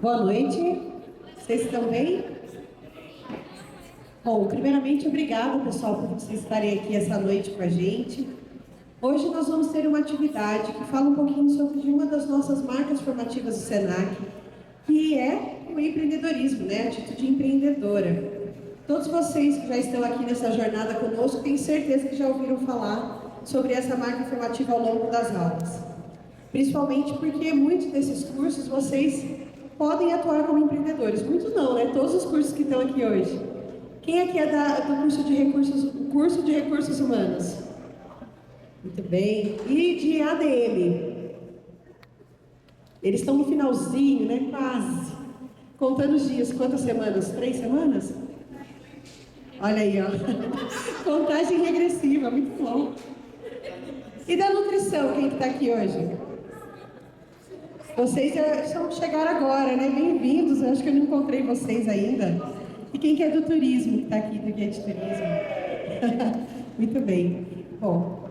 Boa noite, vocês estão bem? Bom, primeiramente, obrigada, pessoal, por vocês estarem aqui essa noite com a gente. Hoje nós vamos ter uma atividade que fala um pouquinho sobre uma das nossas marcas formativas do SENAC, que é o empreendedorismo, né? A atitude empreendedora. Todos vocês que já estão aqui nessa jornada conosco, tenho certeza que já ouviram falar sobre essa marca formativa ao longo das aulas. Principalmente porque muitos desses cursos vocês podem atuar como empreendedores. Muitos não, né? Todos os cursos que estão aqui hoje. Quem aqui é do curso de recursos humanos? Muito bem. E de ADM? Eles estão no finalzinho, né? Quase. Contando os dias. Quantas semanas? 3 semanas? Olha aí, ó. Contagem regressiva, muito bom. E da nutrição, quem que está aqui hoje? Vocês chegaram agora, né? Bem-vindos, eu acho que eu não encontrei vocês ainda. E quem que é do turismo, que está aqui, do guia de turismo? Muito bem. Bom,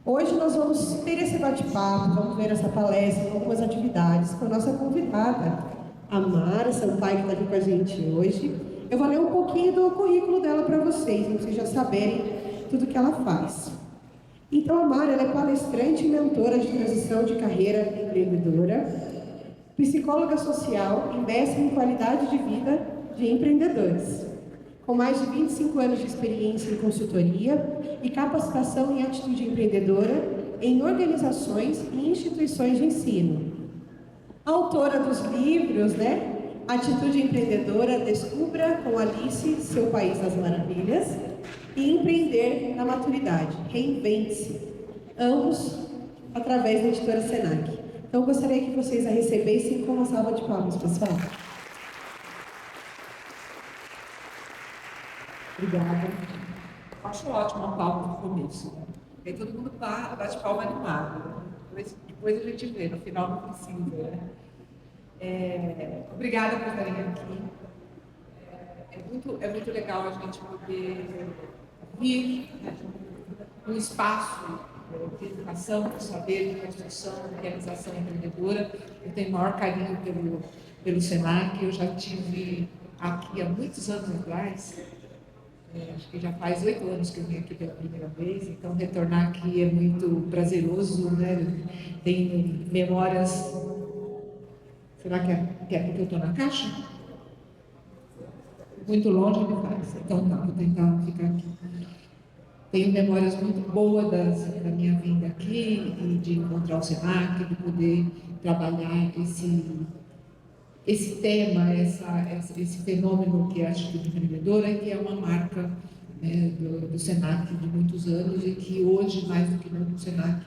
hoje nós vamos ter esse bate-papo, vamos ver essa palestra, algumas atividades com a nossa convidada, a Mara Sampaio, que está aqui com a gente hoje. Eu vou ler um pouquinho do currículo dela para vocês já saberem tudo que ela faz. Então, a Mara, ela é palestrante e mentora de transição de carreira empreendedora, psicóloga social e mestre em qualidade de vida de empreendedores, com mais de 25 anos de experiência em consultoria e capacitação em atitude empreendedora em organizações e instituições de ensino. Autora dos livros, né? Atitude Empreendedora, Descubra com Alice, Seu País das Maravilhas, e Empreender na Maturidade, Reinvente-se, ambos através da editora SENAC. Então, eu gostaria que vocês a recebessem com uma salva de palmas, pessoal. Obrigada. Acho ótimo a palma no começo. Aí todo mundo bate palma animado. Depois a gente vê, no final não precisa. Né? Obrigada por estarem aqui. É muito legal a gente poder vir, né, um espaço de educação, de saber, de construção, de realização empreendedora. Eu tenho o maior carinho pelo SENAC. Eu já estive aqui há muitos anos atrás. Acho que já faz 8 anos que eu vim aqui pela primeira vez, então retornar aqui é muito prazeroso, né? Tenho memórias. Será que é porque eu estou na caixa? Muito longe me faz. Então tá, vou tentar ficar aqui. Tenho memórias muito boas da minha vinda aqui e de encontrar o SENAC, de poder trabalhar esse tema, esse fenômeno que é a atitude empreendedora, que é uma marca, né, do SENAC de muitos anos e que hoje, mais do que nunca, o SENAC,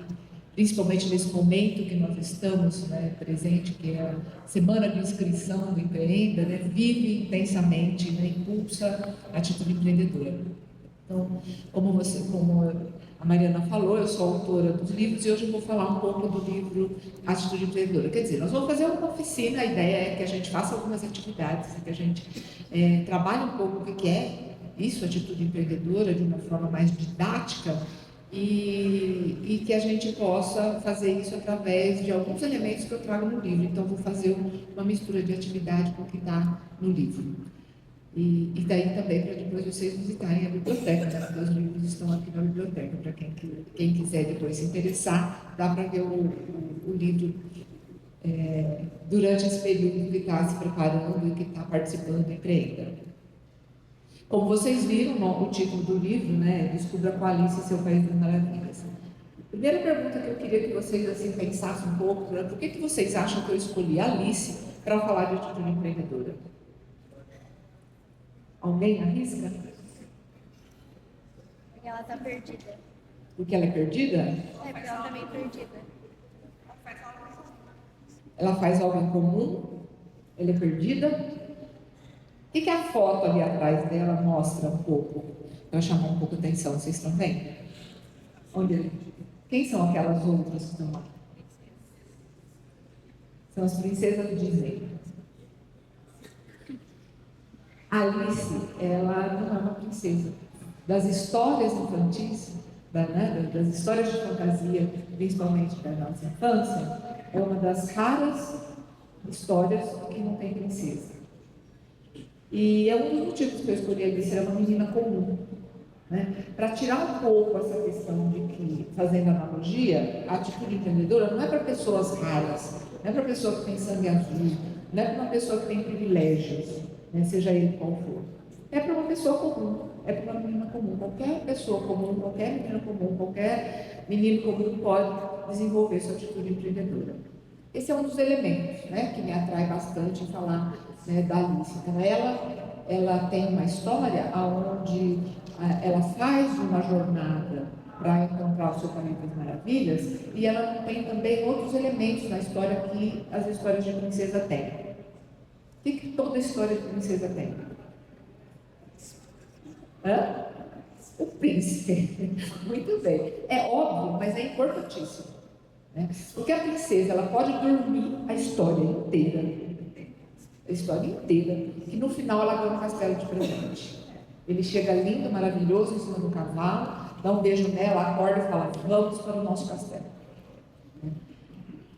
principalmente nesse momento que nós estamos, né, presente, que é a semana de inscrição do Empreenda, né, vive intensamente, né, impulsa a atitude empreendedora. Então, como a Mariana falou, eu sou autora dos livros e hoje eu vou falar um pouco do livro Atitude Empreendedora. Quer dizer, nós vamos fazer uma oficina, a ideia é que a gente faça algumas atividades, que a gente trabalhe um pouco o que é isso, atitude empreendedora, de uma forma mais didática, e que a gente possa fazer isso através de alguns elementos que eu trago no livro. Então, vou fazer uma mistura de atividade com o que está no livro. E daí também para depois vocês visitarem a biblioteca, né? Porque os livros estão aqui na biblioteca, para quem quiser depois se interessar, dá para ver o livro durante esse período que está se preparando e que está participando do Empreenda. Como vocês viram, o título do livro, né, Descubra com Alice, Seu País das Maravilhas. A primeira pergunta que eu queria que vocês assim, pensassem um pouco, né, por que vocês acham que eu escolhi a Alice para falar de atitude empreendedora? Alguém arrisca? Porque ela está perdida. Porque ela é perdida? Porque ela está meio perdida. Ela faz algo em comum? Ela é perdida? O que a foto ali atrás dela mostra um pouco? Para chamar um pouco a atenção, vocês estão vendo? Quem são aquelas outras que estão lá? São as princesas Disney. Alice, ela não é uma princesa. Das histórias infantis, das histórias de fantasia, principalmente da nossa infância, é uma das raras histórias que não tem princesa. E é um dos motivos que eu escolhi Alice, ela é uma menina comum. Né? Para tirar um pouco essa questão de que, fazendo analogia, a atitude empreendedora não é para pessoas raras, não é para pessoa que tem sangue azul, não é para uma pessoa que tem privilégios, né? Seja ele qual for. É para uma pessoa comum, é para uma menina comum. Qualquer pessoa comum, qualquer menina comum, qualquer menino comum pode desenvolver sua atitude empreendedora. Esse é um dos elementos, né, que me atrai bastante em falar, né, da Alice. Então, ela tem uma história onde ela faz uma jornada para encontrar o seu País das Maravilhas, e ela não tem também outros elementos na história que as histórias de princesa têm. O que toda história de princesa tem? O príncipe. Muito bem. É óbvio, mas é importantíssimo. Né? Porque a princesa, ela pode dormir a história inteira. A história inteira. E no final ela ganha um castelo de presente. Ele chega lindo, maravilhoso, em cima do cavalo, dá um beijo nela, acorda e fala: vamos para o nosso castelo.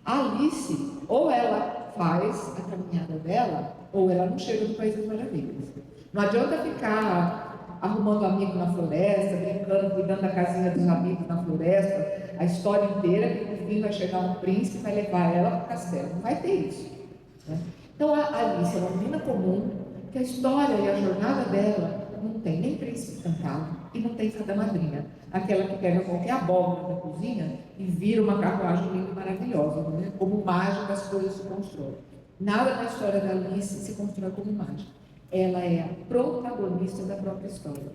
A Alice, ou ela faz a caminhada dela, ou ela não chega no País das Maravilhas. Não adianta ficar arrumando amigo na floresta, brincando, cuidando da casinha dos amigos na floresta, a história inteira, que no fim vai chegar um príncipe e vai levar ela para o castelo. Não vai ter isso. Né? Então a Alice é uma menina comum, que a história e a jornada dela não tem nem príncipe encantado e não tem fada madrinha. Aquela que pega qualquer abóbora da cozinha e vira uma carruagem linda e maravilhosa, né? Como mágica as coisas se constroem. Nada na história da Alice se constrói como mágica. Ela é a protagonista da própria história.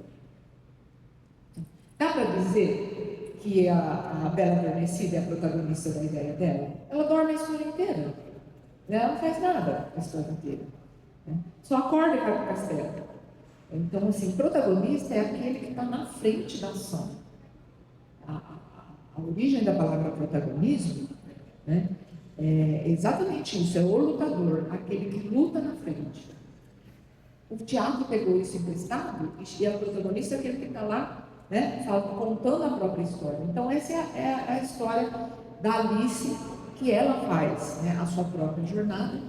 Dá para dizer que a Bela Adormecida é a protagonista da ideia dela? Ela dorme a história inteira. Ela não faz nada a história inteira. Né? Só acorda e vai para o castelo. Então, assim, protagonista é aquele que está na frente da ação. A origem da palavra protagonismo, né, é exatamente isso, é o lutador, aquele que luta na frente. O Tiago pegou isso emprestado e a protagonista é aquele que está lá, né, contando a própria história. Então, essa é a história da Alice, que ela faz, né, a sua própria jornada.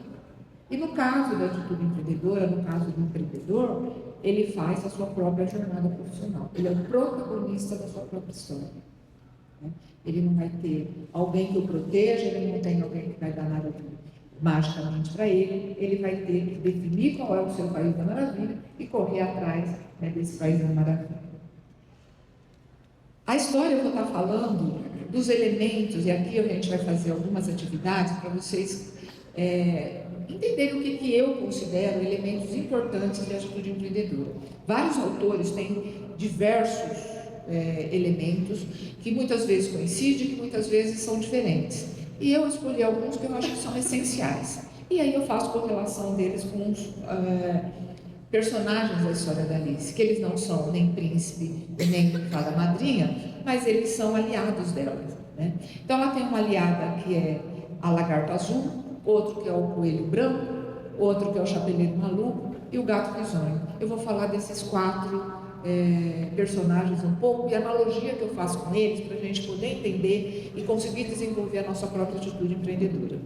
E no caso da atitude empreendedora, no caso do empreendedor, ele faz a sua própria jornada profissional. Ele é o protagonista da sua própria história. Né? Ele não vai ter alguém que o proteja, ele não tem alguém que vai dar nada magicamente para ele. Ele vai ter que definir qual é o seu País da Maravilha e correr atrás, né, desse País da Maravilha. A história eu vou estar falando dos elementos, e aqui a gente vai fazer algumas atividades para vocês entenderem o que eu considero elementos importantes da atitude empreendedora. Vários autores têm diversos elementos que muitas vezes coincidem, que muitas vezes são diferentes. E eu escolhi alguns que eu acho que são essenciais. E aí eu faço correlação deles com os personagens da história da Alice, que eles não são nem príncipe, nem fada madrinha, mas eles são aliados dela. Né? Então ela tem uma aliada que é a lagarta azul, outro que é o coelho branco, outro que é o chapeleiro maluco e o gato risonho. Eu vou falar desses 4 personagens um pouco e a analogia que eu faço com eles para a gente poder entender e conseguir desenvolver a nossa própria atitude empreendedora.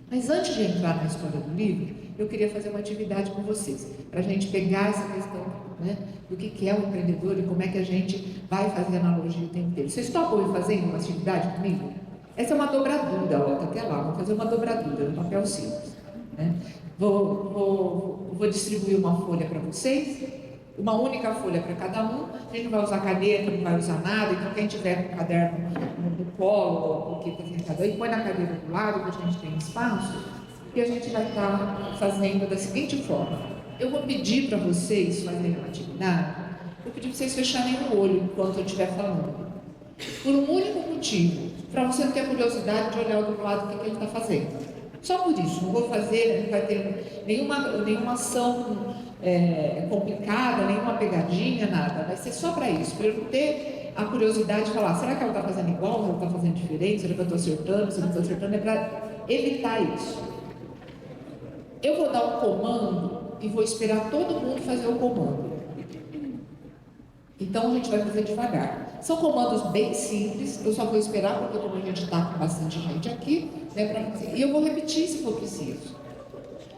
Mas antes de entrar na história do livro, eu queria fazer uma atividade com vocês, para a gente pegar essa questão, né, do que é o empreendedor e como é que a gente vai fazer analogia o tempo inteiro. Vocês topam fazendo uma atividade comigo? Essa é uma dobradura, ó, tá até lá, vou fazer uma dobradura no papel simples. Né? Vou distribuir uma folha para vocês, uma única folha para cada um. A gente não vai usar caneta, não vai usar nada, então quem tiver com o caderno no colo, ou que está sentado aí, põe na cadeira do lado, que a gente tem espaço, e a gente vai estar fazendo da seguinte forma. Eu vou pedir para vocês fazerem uma atividade, vou pedir para vocês fecharem o olho enquanto eu estiver falando. Por um único motivo, para você não ter curiosidade de olhar do outro lado o que ele está fazendo. Só por isso, não vou fazer, não vai ter nenhuma ação complicada, nenhuma pegadinha, nada. Vai ser só para isso, para eu não ter a curiosidade de falar, será que ela está fazendo igual, ou ela está fazendo diferente, será que eu estou acertando, se eu não estou acertando, é para evitar isso. Eu vou dar um comando e vou esperar todo mundo fazer o comando. Então a gente vai fazer devagar. São comandos bem simples, eu só vou esperar, porque como a gente está com bastante gente aqui, né, e eu vou repetir se for preciso.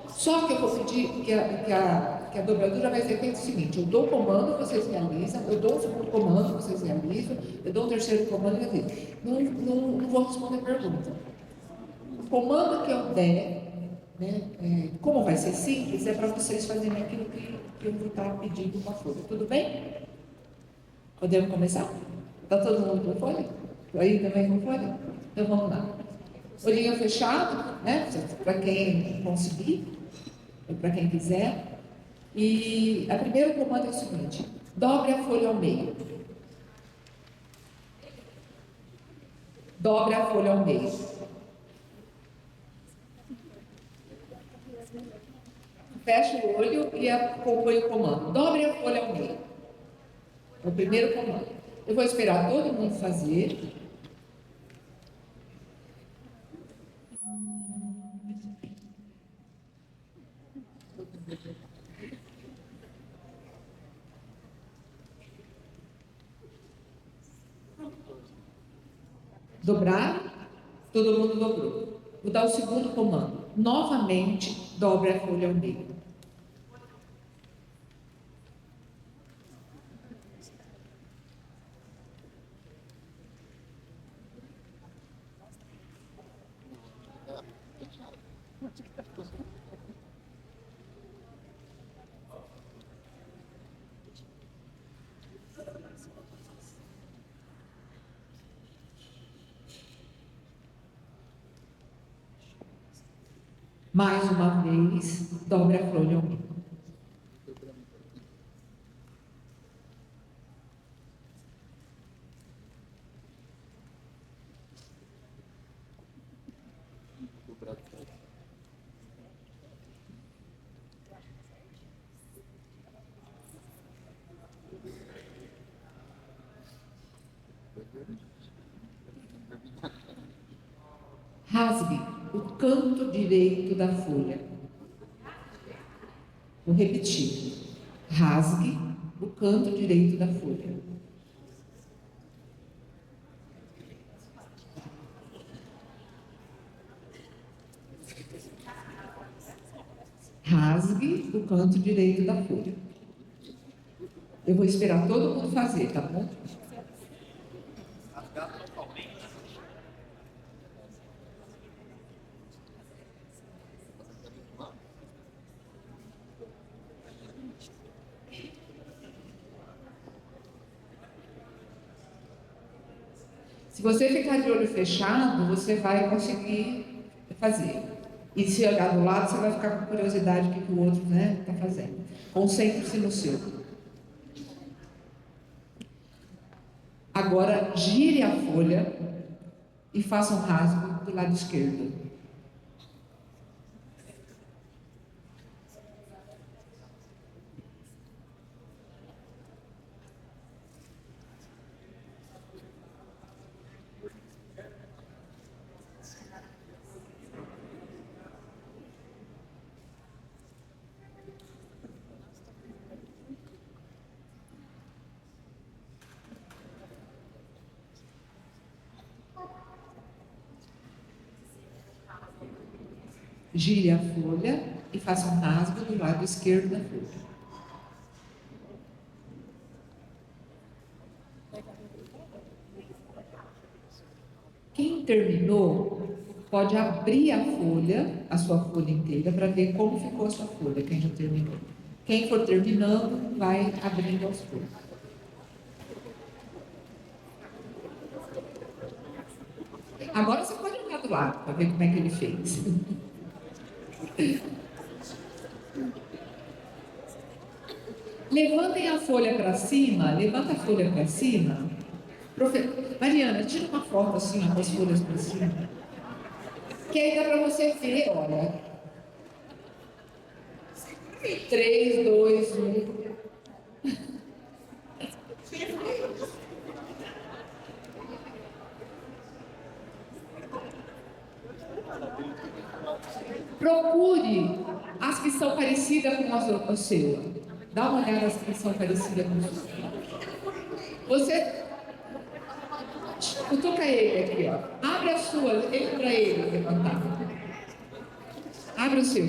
Só que eu vou pedir que a dobradura vai ser feita o seguinte: eu dou o comando, vocês realizam, eu dou o segundo comando, vocês realizam, eu dou o terceiro comando, realizam. Não vou responder pergunta. O comando que eu der, né, como vai ser simples, é para vocês fazerem aquilo que eu vou estar pedindo com a folha. Tudo bem? Podemos começar? Está todo mundo com folha? Aí também com folha? Então vamos lá. Olhinho fechado, né? Para quem conseguir, ou para quem quiser. E a primeiro comando é o seguinte: dobre a folha ao meio. Dobre a folha ao meio. Fecha o olho e acompanha o comando. Dobre a folha ao meio. É o primeiro comando. Eu vou esperar todo mundo fazer. Dobrar, todo mundo dobrou. Vou dar o segundo comando. Novamente, dobre a folha ao meio. Mais uma vez, dobre a folha ao meio. Rasgue o canto direito da folha. Vou repetir. Rasgue o canto direito da folha. Rasgue o canto direito da folha. Eu vou esperar todo mundo fazer, tá bom? Se você ficar de olho fechado, você vai conseguir fazer. E se olhar do lado, você vai ficar com curiosidade do que o outro está fazendo. Concentre-se no seu. Agora, gire a folha e faça um rasgo do lado esquerdo. Gire a folha e faça um rasgo do lado esquerdo da folha. Quem terminou, pode abrir a folha, a sua folha inteira, para ver como ficou a sua folha, quem já terminou. Quem for terminando, vai abrindo aos poucos. Agora você pode olhar do lado, para ver como é que ele fez. Levantem a folha para cima, levanta a folha para cima. Mariana, tira uma foto assim, com as folhas para cima. Que aí dá para você ver, olha. 3, 2, 1. Procure as que são parecidas com o seu. Dá uma olhada nas que são parecidas com o seu. Cutuca ele aqui, ó. Abre a sua, ele para ele levantar. Abre o seu.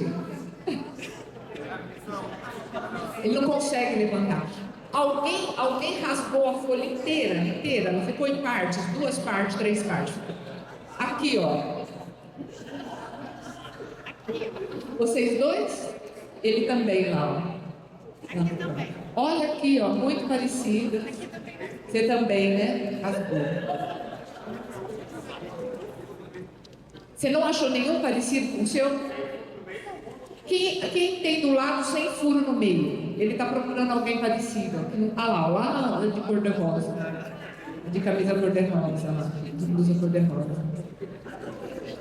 Ele não consegue levantar. Alguém rasgou a folha inteira, ela ficou em partes, 2 partes, 3 partes. Aqui, ó. Vocês dois? Ele também lá, ó. Aqui também. Olha aqui, ó, muito parecido. Aqui também. Você também, né? Rasgou. Você não achou nenhum parecido com o seu? Quem tem do lado sem furo no meio? Ele está procurando alguém parecido. Lá de cor-de-rosa. De camisa cor-de-rosa, de blusa cor-de-rosa.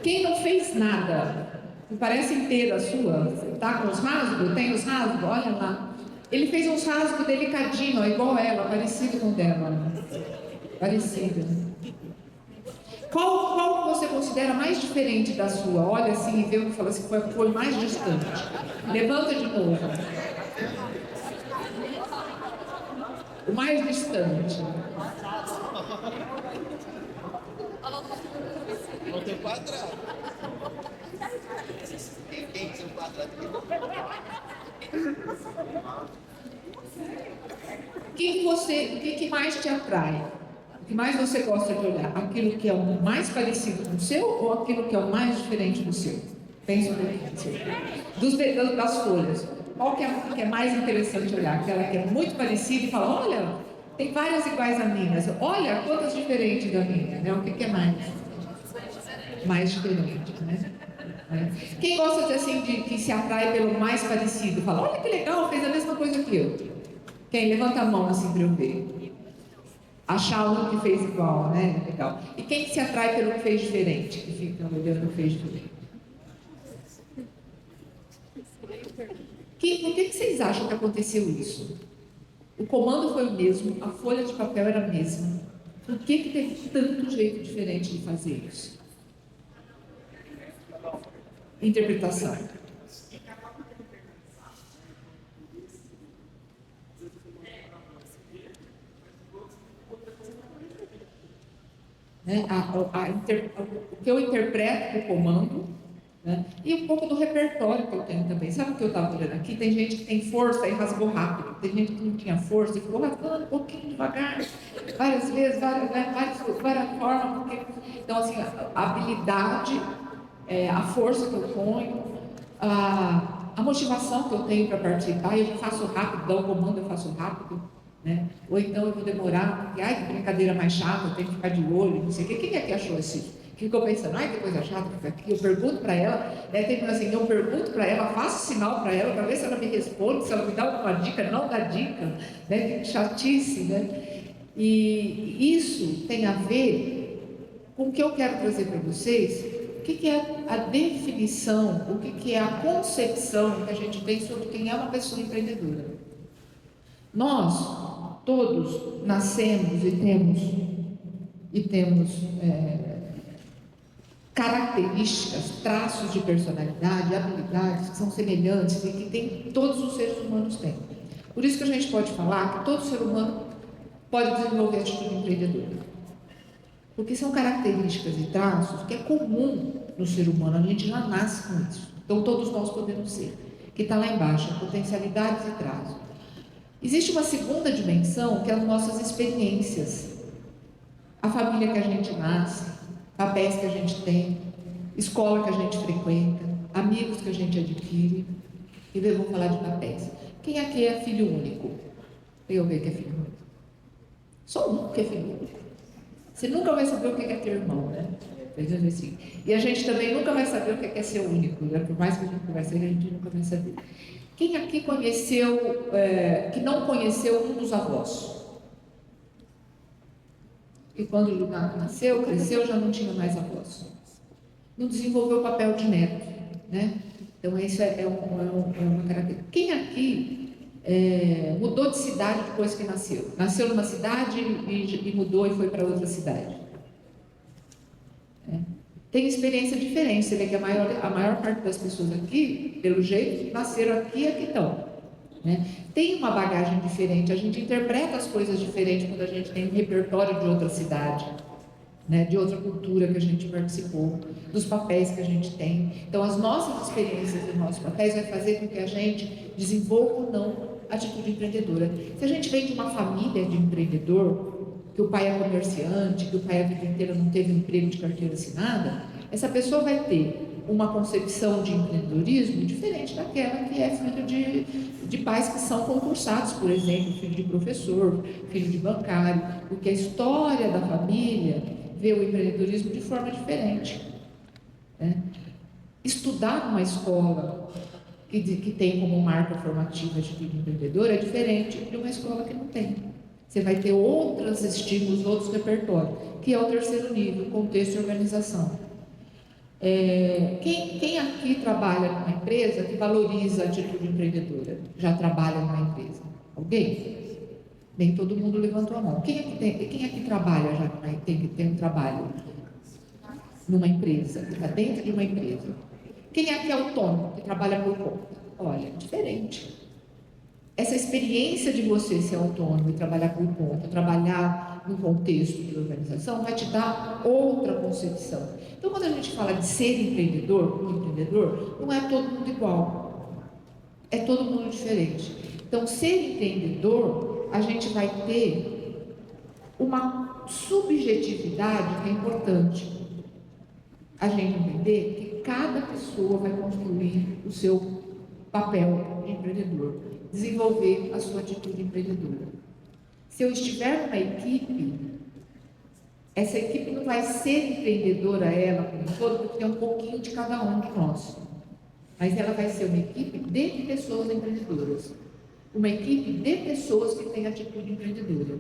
Quem não fez nada? Parece inteira a sua. Tá com os rasgos? Tem os rasgos? Olha lá. Ele fez uns rasgos delicadinho, ó, igual ela, parecido com o dela. Parecido. Qual você considera mais diferente da sua? Olha assim e vê e fala assim, foi mais distante. Levanta de novo. O mais distante. Não tem quadrado. Quem tem seu quadrado aqui? O que mais te atrai? O que mais você gosta de olhar? Aquilo que é o mais parecido com o seu ou aquilo que é o mais diferente do seu? Pensa um pouquinho. Das folhas. Qual que é mais interessante olhar? Aquela que é muito parecida e fala, olha, tem várias iguais a minhas. Olha, quantas diferentes da minha. Né? O que é mais diferente, né? Quem gosta assim, que se atrai pelo mais parecido? Fala, olha que legal, fez a mesma coisa que eu. Quem? Levanta a mão assim para eu ver. Achar um que fez igual, né? Legal. E quem se atrai pelo que fez diferente? Que fica olhando o que fez diferente? Por que vocês acham que aconteceu isso? O comando foi o mesmo, a folha de papel era a mesma. Por que teve tanto jeito diferente de fazer isso? Interpretação. Né? O que eu interpreto do comando, né? E um pouco do repertório que eu tenho também. Sabe o que eu estava olhando aqui? Tem gente que tem força e rasgou rápido. Tem gente que não tinha força e ficou rasgando um pouquinho devagar, várias vezes, várias formas. Então, assim, a habilidade, a força que eu ponho, a motivação que eu tenho para participar, eu faço rápido, dou o comando, eu faço rápido. Né? Ou então eu vou demorar, porque ai, que brincadeira mais chata, eu tenho que ficar de olho, não sei o quê. Quem é que achou isso? Que ficou pensando, ai, que coisa chata, que eu pergunto para ela, eu pergunto para ela, faço sinal para ela, para ver se ela me responde, se ela me dá alguma dica, não dá dica, né? Que chatice, né? E isso tem a ver com o que eu quero trazer para vocês, o que é a definição, o que é a concepção que a gente tem sobre quem é uma pessoa empreendedora. Nós todos nascemos e temos características, traços de personalidade, habilidades que são semelhantes e que todos os seres humanos têm. Por isso que a gente pode falar que todo ser humano pode desenvolver atitude empreendedora. Porque são características e traços que é comum no ser humano, a gente já nasce com isso. Então todos nós podemos ser. Que está lá embaixo, potencialidades e traços. Existe uma segunda dimensão, que é as nossas experiências. A família que a gente nasce, papéis que a gente tem, escola que a gente frequenta, amigos que a gente adquire. E eu vou falar de papéis. Quem aqui é filho único? Eu ver que é filho único. Só um que é filho único. Você nunca vai saber o que é ter irmão, né? Assim. E a gente também nunca vai saber o que é ser único, né? Por mais que a gente converse, a gente nunca vai saber. Quem aqui conheceu, que não conheceu um dos avós? E quando o Lunato nasceu, cresceu, já não tinha mais avós. Não desenvolveu o papel de neto, né? Então, isso é uma característica. Quem aqui mudou de cidade depois que nasceu? Nasceu numa cidade e mudou e foi para outra cidade? Tem experiência diferente. Você vê que a maior parte das pessoas aqui, pelo jeito, nasceram aqui e aqui estão. Né? Tem uma bagagem diferente. A gente interpreta as coisas diferentes quando a gente tem um repertório de outra cidade. né, de outra cultura que a gente participou, dos papéis que a gente tem. Então, as nossas experiências e os nossos papéis vai fazer com que a gente desenvolva ou não atitude empreendedora. Se a gente vem de uma família de empreendedor, que o pai é comerciante, que o pai a vida inteira não teve um emprego de carteira assinada, essa pessoa vai ter uma concepção de empreendedorismo diferente daquela que é filho de pais que são concursados, por exemplo, filho de professor, filho de bancário, porque a história da família vê o empreendedorismo de forma diferente, né? Estudar numa escola que tem como marca formativa a atitude empreendedora é diferente de uma escola que não tem. Você vai ter outros estímulos, outros repertórios, que é o terceiro nível, contexto e organização. Quem aqui trabalha numa empresa que valoriza a atitude empreendedora? Já trabalha numa empresa? Alguém? Nem todo mundo levantou a mão. Quem aqui trabalha já tem um trabalho numa empresa, que está dentro de uma empresa? Quem aqui é autônomo, que trabalha por conta? Olha, diferente. Essa experiência de você ser autônomo e trabalhar por conta, trabalhar no contexto de organização, vai te dar outra concepção. Então, quando a gente fala de ser empreendedor, um empreendedor, não é todo mundo igual, é todo mundo diferente. Então, ser empreendedor, a gente vai ter uma subjetividade que é importante. A gente entender que cada pessoa vai construir o seu papel de empreendedor, desenvolver a sua atitude empreendedora. Se eu estiver numa equipe, essa equipe não vai ser empreendedora ela como um todo, porque tem um pouquinho de cada um de nós. Mas ela vai ser uma equipe de pessoas empreendedoras. Uma equipe de pessoas que têm atitude empreendedora.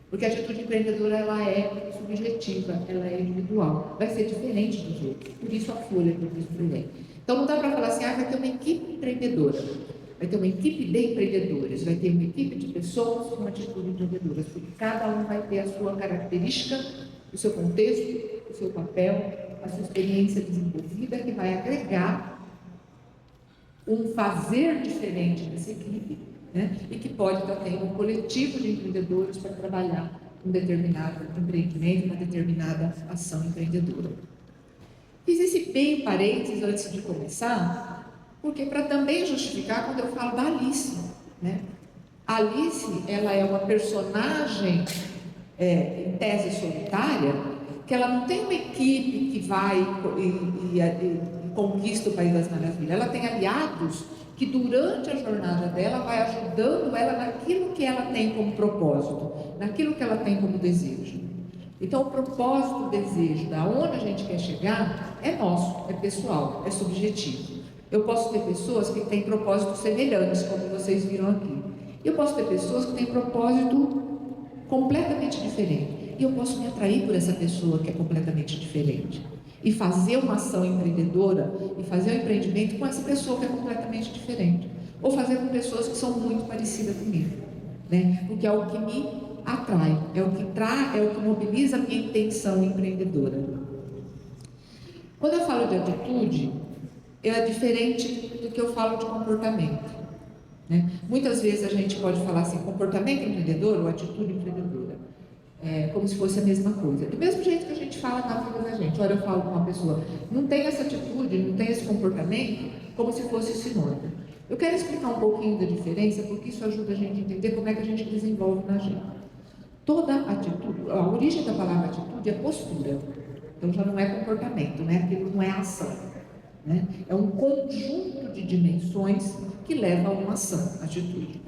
Porque a atitude empreendedora, ela é subjetiva, ela é individual. Vai ser diferente dos outros. Por isso a folha que eu fiz primeiro. Então não dá para falar assim, vai ter uma equipe empreendedora. Vai ter uma equipe de empreendedores, vai ter uma equipe de pessoas com atitude empreendedora, porque cada um vai ter a sua característica, o seu contexto, o seu papel, a sua experiência desenvolvida, que vai agregar um fazer diferente dessa equipe, né? E que pode estar tendo um coletivo de empreendedores para trabalhar um determinado empreendimento, uma determinada ação empreendedora. Fiz esse bem parênteses antes de começar, porque para também justificar quando eu falo da Alice, né? A Alice, ela é uma personagem em tese solitária, que ela não tem uma equipe que vai e conquista o País das Maravilhas. Ela tem aliados que durante a jornada dela vai ajudando ela naquilo que ela tem como propósito, naquilo que ela tem como desejo. Então o propósito, o desejo, da onde a gente quer chegar, é nosso, é pessoal, é subjetivo. Eu posso ter pessoas que têm propósitos semelhantes, como vocês viram aqui. Eu posso ter pessoas que têm propósito completamente diferente. E eu posso me atrair por essa pessoa que é completamente diferente. E fazer uma ação empreendedora, e fazer um empreendimento com essa pessoa que é completamente diferente. Ou fazer com pessoas que são muito parecidas comigo, né? Porque é o que me atrai, é o que mobiliza a minha intenção empreendedora. Quando eu falo de atitude, é diferente do que eu falo de comportamento, né? Muitas vezes a gente pode falar assim, comportamento empreendedor ou atitude empreendedora, como se fosse a mesma coisa. Do mesmo jeito que a gente fala na vida da gente. Olha, eu falo com uma pessoa, não tem essa atitude, não tem esse comportamento, como se fosse sinônimo. Eu quero explicar um pouquinho da diferença, porque isso ajuda a gente a entender como é que a gente desenvolve na gente. Toda atitude, a origem da palavra atitude é postura. Então já não é comportamento, né? Aquilo não é ação. Né? É um conjunto de dimensões que leva a uma ação, atitude.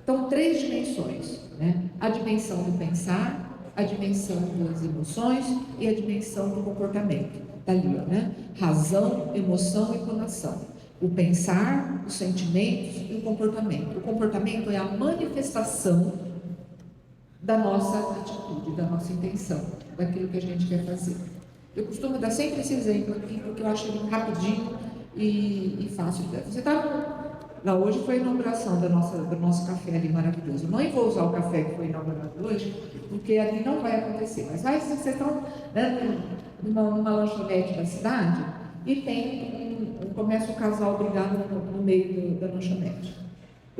Então, 3 dimensões, né? A dimensão do pensar, a dimensão das emoções e a dimensão do comportamento. Está ali, né? Razão, emoção e conação. O pensar, os sentimentos e o comportamento. O comportamento é a manifestação da nossa atitude, da nossa intenção, daquilo que a gente quer fazer. Eu costumo dar sempre esse exemplo aqui, porque eu acho ele rapidinho e fácil. Você está lá hoje, foi a inauguração do nosso café ali maravilhoso. Eu não vou usar o café que foi inaugurado hoje, porque ali não vai acontecer. Mas vai, vocês estão, né, numa lanchonete da cidade e começa o casal brigado no meio da lanchonete.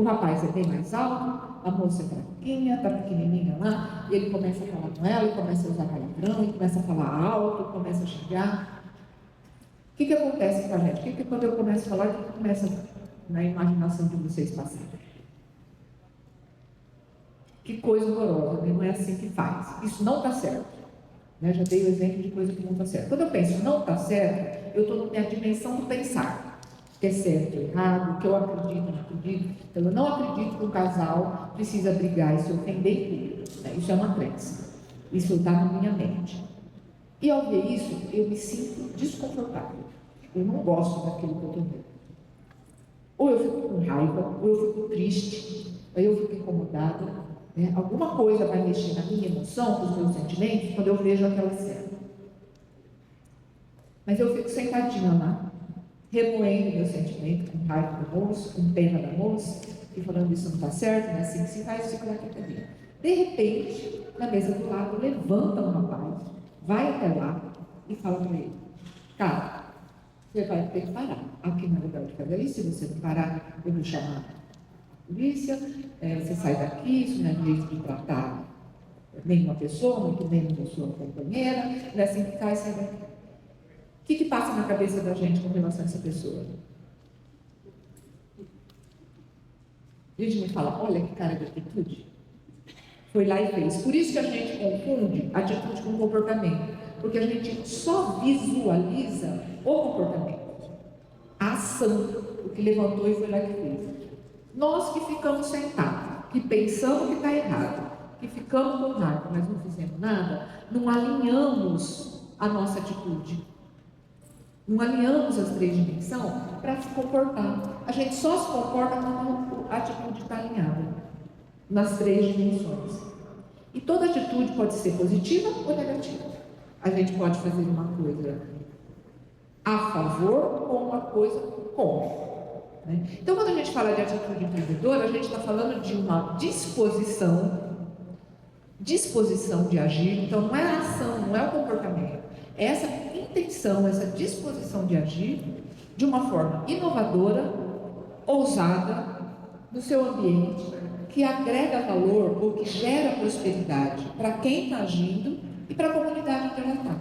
O rapaz é bem mais alto, a moça é fraquinha, está pequenininha lá, e ele começa a falar com ela, e começa a usar palavrão, e começa a falar alto, começa a xingar. O que acontece com a gente? O que quando eu começo a falar, o que começa na imaginação de vocês passarem? Que coisa horrorosa, né? Não é assim que faz. Isso não está certo. Né? Já dei o exemplo de coisa que não está certo. Quando eu penso não está certo, eu estou na minha dimensão do pensar. Que é certo, errado, que eu acredito, não acredito. Então, eu não acredito que um casal precisa brigar e se ofender em tudo. Né? Isso é uma crença. Isso está na minha mente. E ao ver isso, eu me sinto desconfortável. Eu não gosto daquilo que eu estou vendo. Ou eu fico com raiva, ou eu fico triste, ou eu fico incomodada. Né? Alguma coisa vai mexer na minha emoção, com os meus sentimentos, quando eu vejo aquela cena. Mas eu fico sentadinha lá, remoendo meu sentimento, com raiva da moça, com pena da moça, e falando isso não está certo, não é assim que se faz, fica lá quietadinha. De repente, na mesa do lado, levanta um rapaz, vai até lá e fala para ele: cara, você vai ter que parar. Aqui não é lugar de fazer isso, se você não parar, eu vou chamar a polícia, você sai daqui, isso não é jeito de tratar nenhuma pessoa, muito menos a sua companheira, não é assim que faz, sai daqui. O que passa na cabeça da gente com relação a essa pessoa? A gente me fala: olha que cara de atitude. Foi lá e fez. Por isso que a gente confunde atitude com comportamento. Porque a gente só visualiza o comportamento, a ação, o que levantou e foi lá que fez. Nós que ficamos sentados, que pensamos que está errado, que ficamos com raiva, mas não fizemos nada, não alinhamos a nossa atitude. Não alinhamos as três dimensões para se comportar. A gente só se comporta quando a atitude está alinhada nas três dimensões. E toda atitude pode ser positiva ou negativa. A gente pode fazer uma coisa a favor ou uma coisa contra. Né? Então, quando a gente fala de atitude empreendedora, a gente está falando de uma disposição de agir. Então, não é a ação, não é o comportamento. É essa intenção, essa disposição de agir de uma forma inovadora, ousada, no seu ambiente, que agrega valor ou que gera prosperidade para quem está agindo e para a comunidade onde ela está.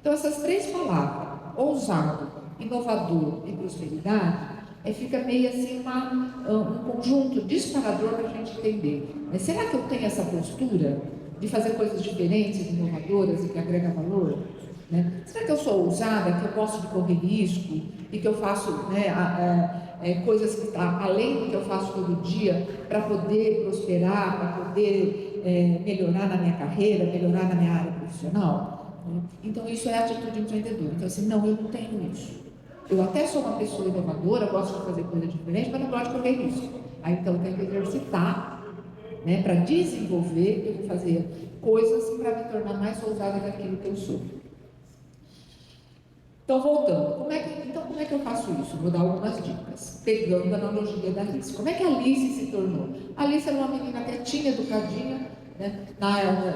Então, essas três palavras, ousado, inovador e prosperidade, fica meio assim um conjunto disparador para a gente entender. Mas será que eu tenho essa postura de fazer coisas diferentes, inovadoras e que agrega valor? Né? Será que eu sou ousada, que eu gosto de correr risco e que eu faço coisas que além do que eu faço todo dia para poder prosperar, para poder melhorar na minha carreira, melhorar na minha área profissional? Né? Então isso é atitude empreendedora. Então assim, não, eu não tenho isso. Eu até sou uma pessoa inovadora, gosto de fazer coisas diferentes, mas não gosto de correr risco. Aí então eu tenho que exercitar, né, para desenvolver, eu vou fazer coisas para me tornar mais ousada daquilo que eu sou. Então, voltando, como é que eu faço isso? Vou dar algumas dicas, pegando a analogia da Alice. Como é que a Alice se tornou? A Alice era uma menina quietinha, educadinha, né,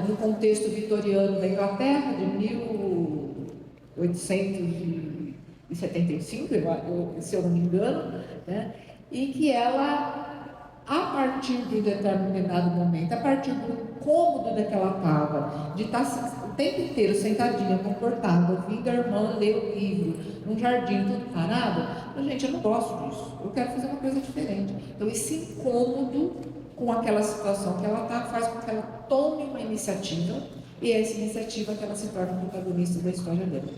no contexto vitoriano da Inglaterra, de 1875, se eu não me engano, né, e que ela, a partir de um determinado momento, a partir do cômodo daquela estava, de estar o tempo inteiro sentadinha, comportada, ouvindo a irmã ler o livro, num jardim, tudo parado, gente, eu não gosto disso, eu quero fazer uma coisa diferente. Então, esse incômodo com aquela situação que ela está, faz com que ela tome uma iniciativa, e é essa iniciativa que ela se torna protagonista da história dela.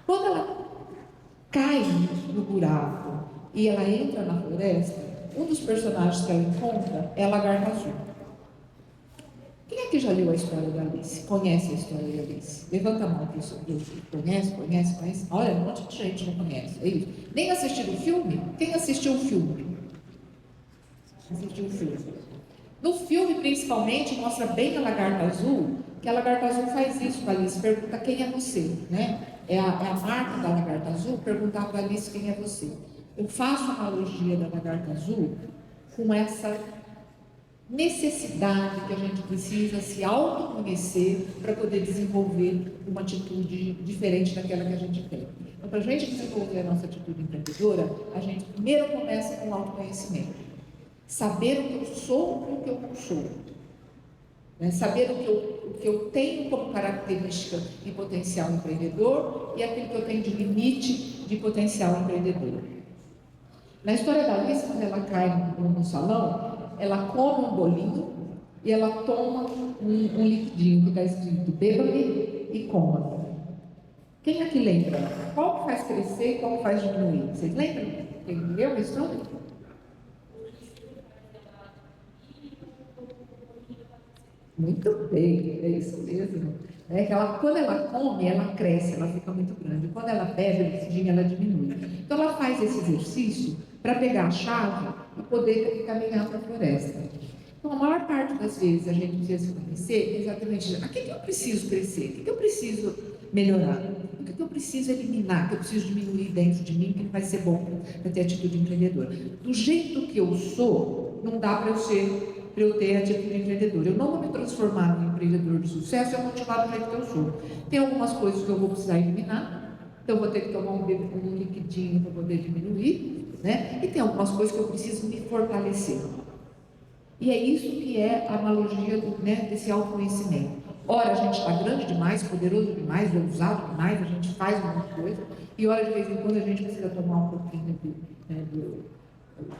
Quando ela cai no buraco e ela entra na floresta, um dos personagens que ela encontra é a lagarta azul. Quem é que já leu a história da Alice? Conhece a história da Alice? Levanta a mão aqui, conhece? Olha, um monte de gente não conhece. É isso. Nem assistiram o filme? Quem assistiu o filme? Assistiu o filme. No filme, principalmente, mostra bem a lagarta azul, que a lagarta azul faz isso para a Alice, pergunta quem é você, né? É a marca da lagarta azul perguntar para a Alice quem é você. Eu faço a analogia da lagarta azul com essa necessidade que a gente precisa se autoconhecer para poder desenvolver uma atitude diferente daquela que a gente tem. Então, para a gente desenvolver a nossa atitude empreendedora, a gente primeiro começa com o autoconhecimento. Saber o que eu sou e o que eu não sou. Né? Saber o que eu tenho como característica de potencial empreendedor e aquilo que eu tenho de limite de potencial empreendedor. Na história da Alice, quando ela cai no salão, ela come um bolinho e ela toma um liquidinho que está escrito beba-me e coma. Quem aqui lembra? Qual que faz crescer e qual que faz diminuir? Vocês lembram? Quem leu a história? Muito bem, é isso mesmo. É que quando ela come, ela cresce, ela fica muito grande. Quando ela bebe o liquidinho, ela diminui. Então ela faz esse exercício para pegar a chave e poder caminhar para a floresta. Então, a maior parte das vezes a gente precisa se conhecer exatamente o que eu preciso crescer, o que eu preciso melhorar, o que eu preciso eliminar, o que eu preciso diminuir dentro de mim, que vai ser bom para ter atitude empreendedora. Do jeito que eu sou, não dá para eu ter atitude empreendedora. Eu não vou me transformar num empreendedor de sucesso se eu continuar do jeito que eu sou. Tem algumas coisas que eu vou precisar eliminar, então eu vou ter que tomar um liquidinho para poder diminuir, né? E tem algumas coisas que eu preciso me fortalecer. E é isso que é a analogia desse autoconhecimento. Ora, a gente está grande demais, poderoso demais, ousado demais, a gente faz um monte de coisa, e ora, de vez em quando, a gente precisa tomar um pouquinho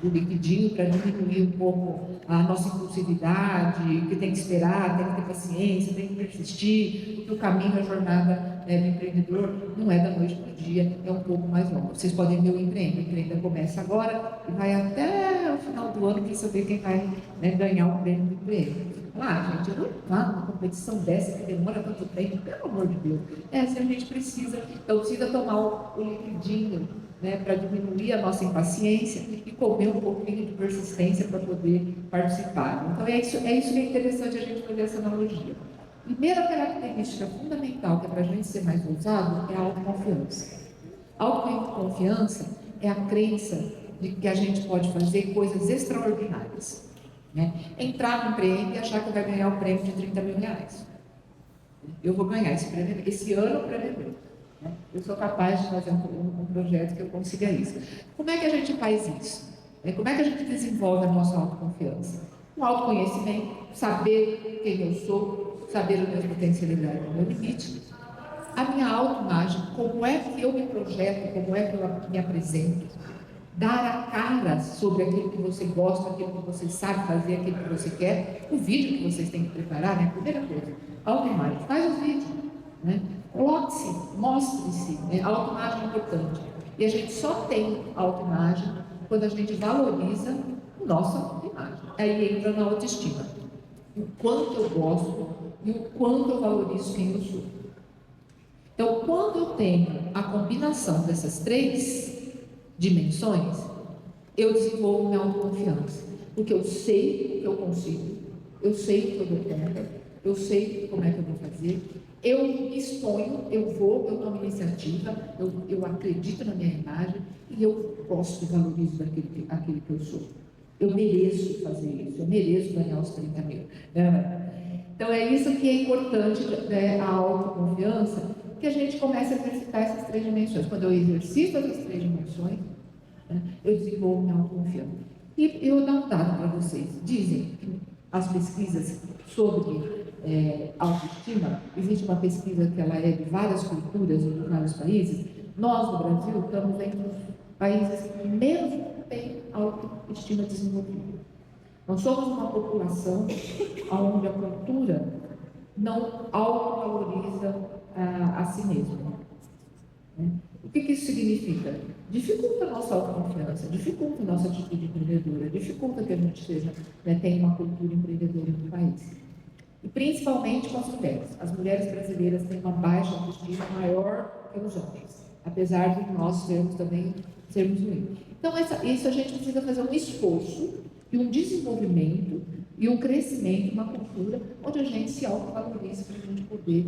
do liquidinho para diminuir um pouco a nossa impulsividade, que tem que esperar, tem que ter paciência, tem que persistir, porque o caminho, a jornada do empreendedor não é da noite para o dia, é um pouco mais longo. Vocês podem ver o Empreenda começa agora e vai até o final do ano para saber quem vai ganhar o prêmio do Empreenda. Gente, eu não vá numa competição dessa que demora tanto tempo, pelo amor de Deus. Se a gente precisa, então precisa tomar o liquidinho, para diminuir a nossa impaciência e comer um pouquinho de persistência para poder participar. Então é isso que é interessante a gente fazer essa analogia. Primeira característica fundamental que é para a gente ser mais ousado é a autoconfiança. A autoconfiança é a crença de que a gente pode fazer coisas extraordinárias. Entrar no Empreende e achar que vai ganhar o prêmio de 30 mil reais. Eu vou ganhar esse prêmio, esse ano o prêmio é meu. Eu sou capaz de fazer um projeto que eu consiga isso. Como é que a gente faz isso? Como é que a gente desenvolve a nossa autoconfiança? Com autoconhecimento, saber quem eu sou, saber as minhas potencialidades, o meu limite, a minha autoimagem, como é que eu me projeto, como é que eu me apresento, dar a cara sobre aquilo que você gosta, aquilo que você sabe fazer, aquilo que você quer, o vídeo que vocês têm que preparar, primeira coisa, autoimagem, faz o vídeo, coloque-se, mostre-se, a autoimagem é importante. E a gente só tem autoimagem quando a gente valoriza a nossa autoimagem. Aí entra na autoestima. O quanto eu gosto e o quanto eu valorizo quem eu sou. Então, quando eu tenho a combinação dessas três dimensões, eu desenvolvo minha autoconfiança. Porque eu sei o que eu consigo, eu sei o que eu dou conta, eu sei como é que eu vou fazer, eu me exponho, eu tomo iniciativa, eu acredito na minha imagem e eu gosto e valorizo aquilo que eu sou. Eu mereço fazer isso, eu mereço ganhar os 30 mil. Então é isso que é importante, a autoconfiança, que a gente começa a exercitar essas três dimensões. Quando eu exercito essas três dimensões, eu desenvolvo minha autoconfiança. E eu vou dar um dado para vocês. Dizem que as pesquisas sobre autoestima, existe uma pesquisa que ela é de várias culturas e de vários países. Nós, no Brasil, estamos entre os países que menos têm autoestima desenvolvida. Nós somos uma população onde a cultura não autovaloriza a si mesma. O que isso significa? Dificulta a nossa autoconfiança, dificulta a nossa atitude empreendedora, dificulta que a gente tenha uma cultura empreendedora no país. E principalmente com as mulheres. As mulheres brasileiras têm uma baixa autoestima maior que os homens, apesar de nós sermos ruins. Então, isso a gente precisa fazer um esforço e um desenvolvimento e um crescimento, uma cultura onde a gente se autovaloriza para a gente poder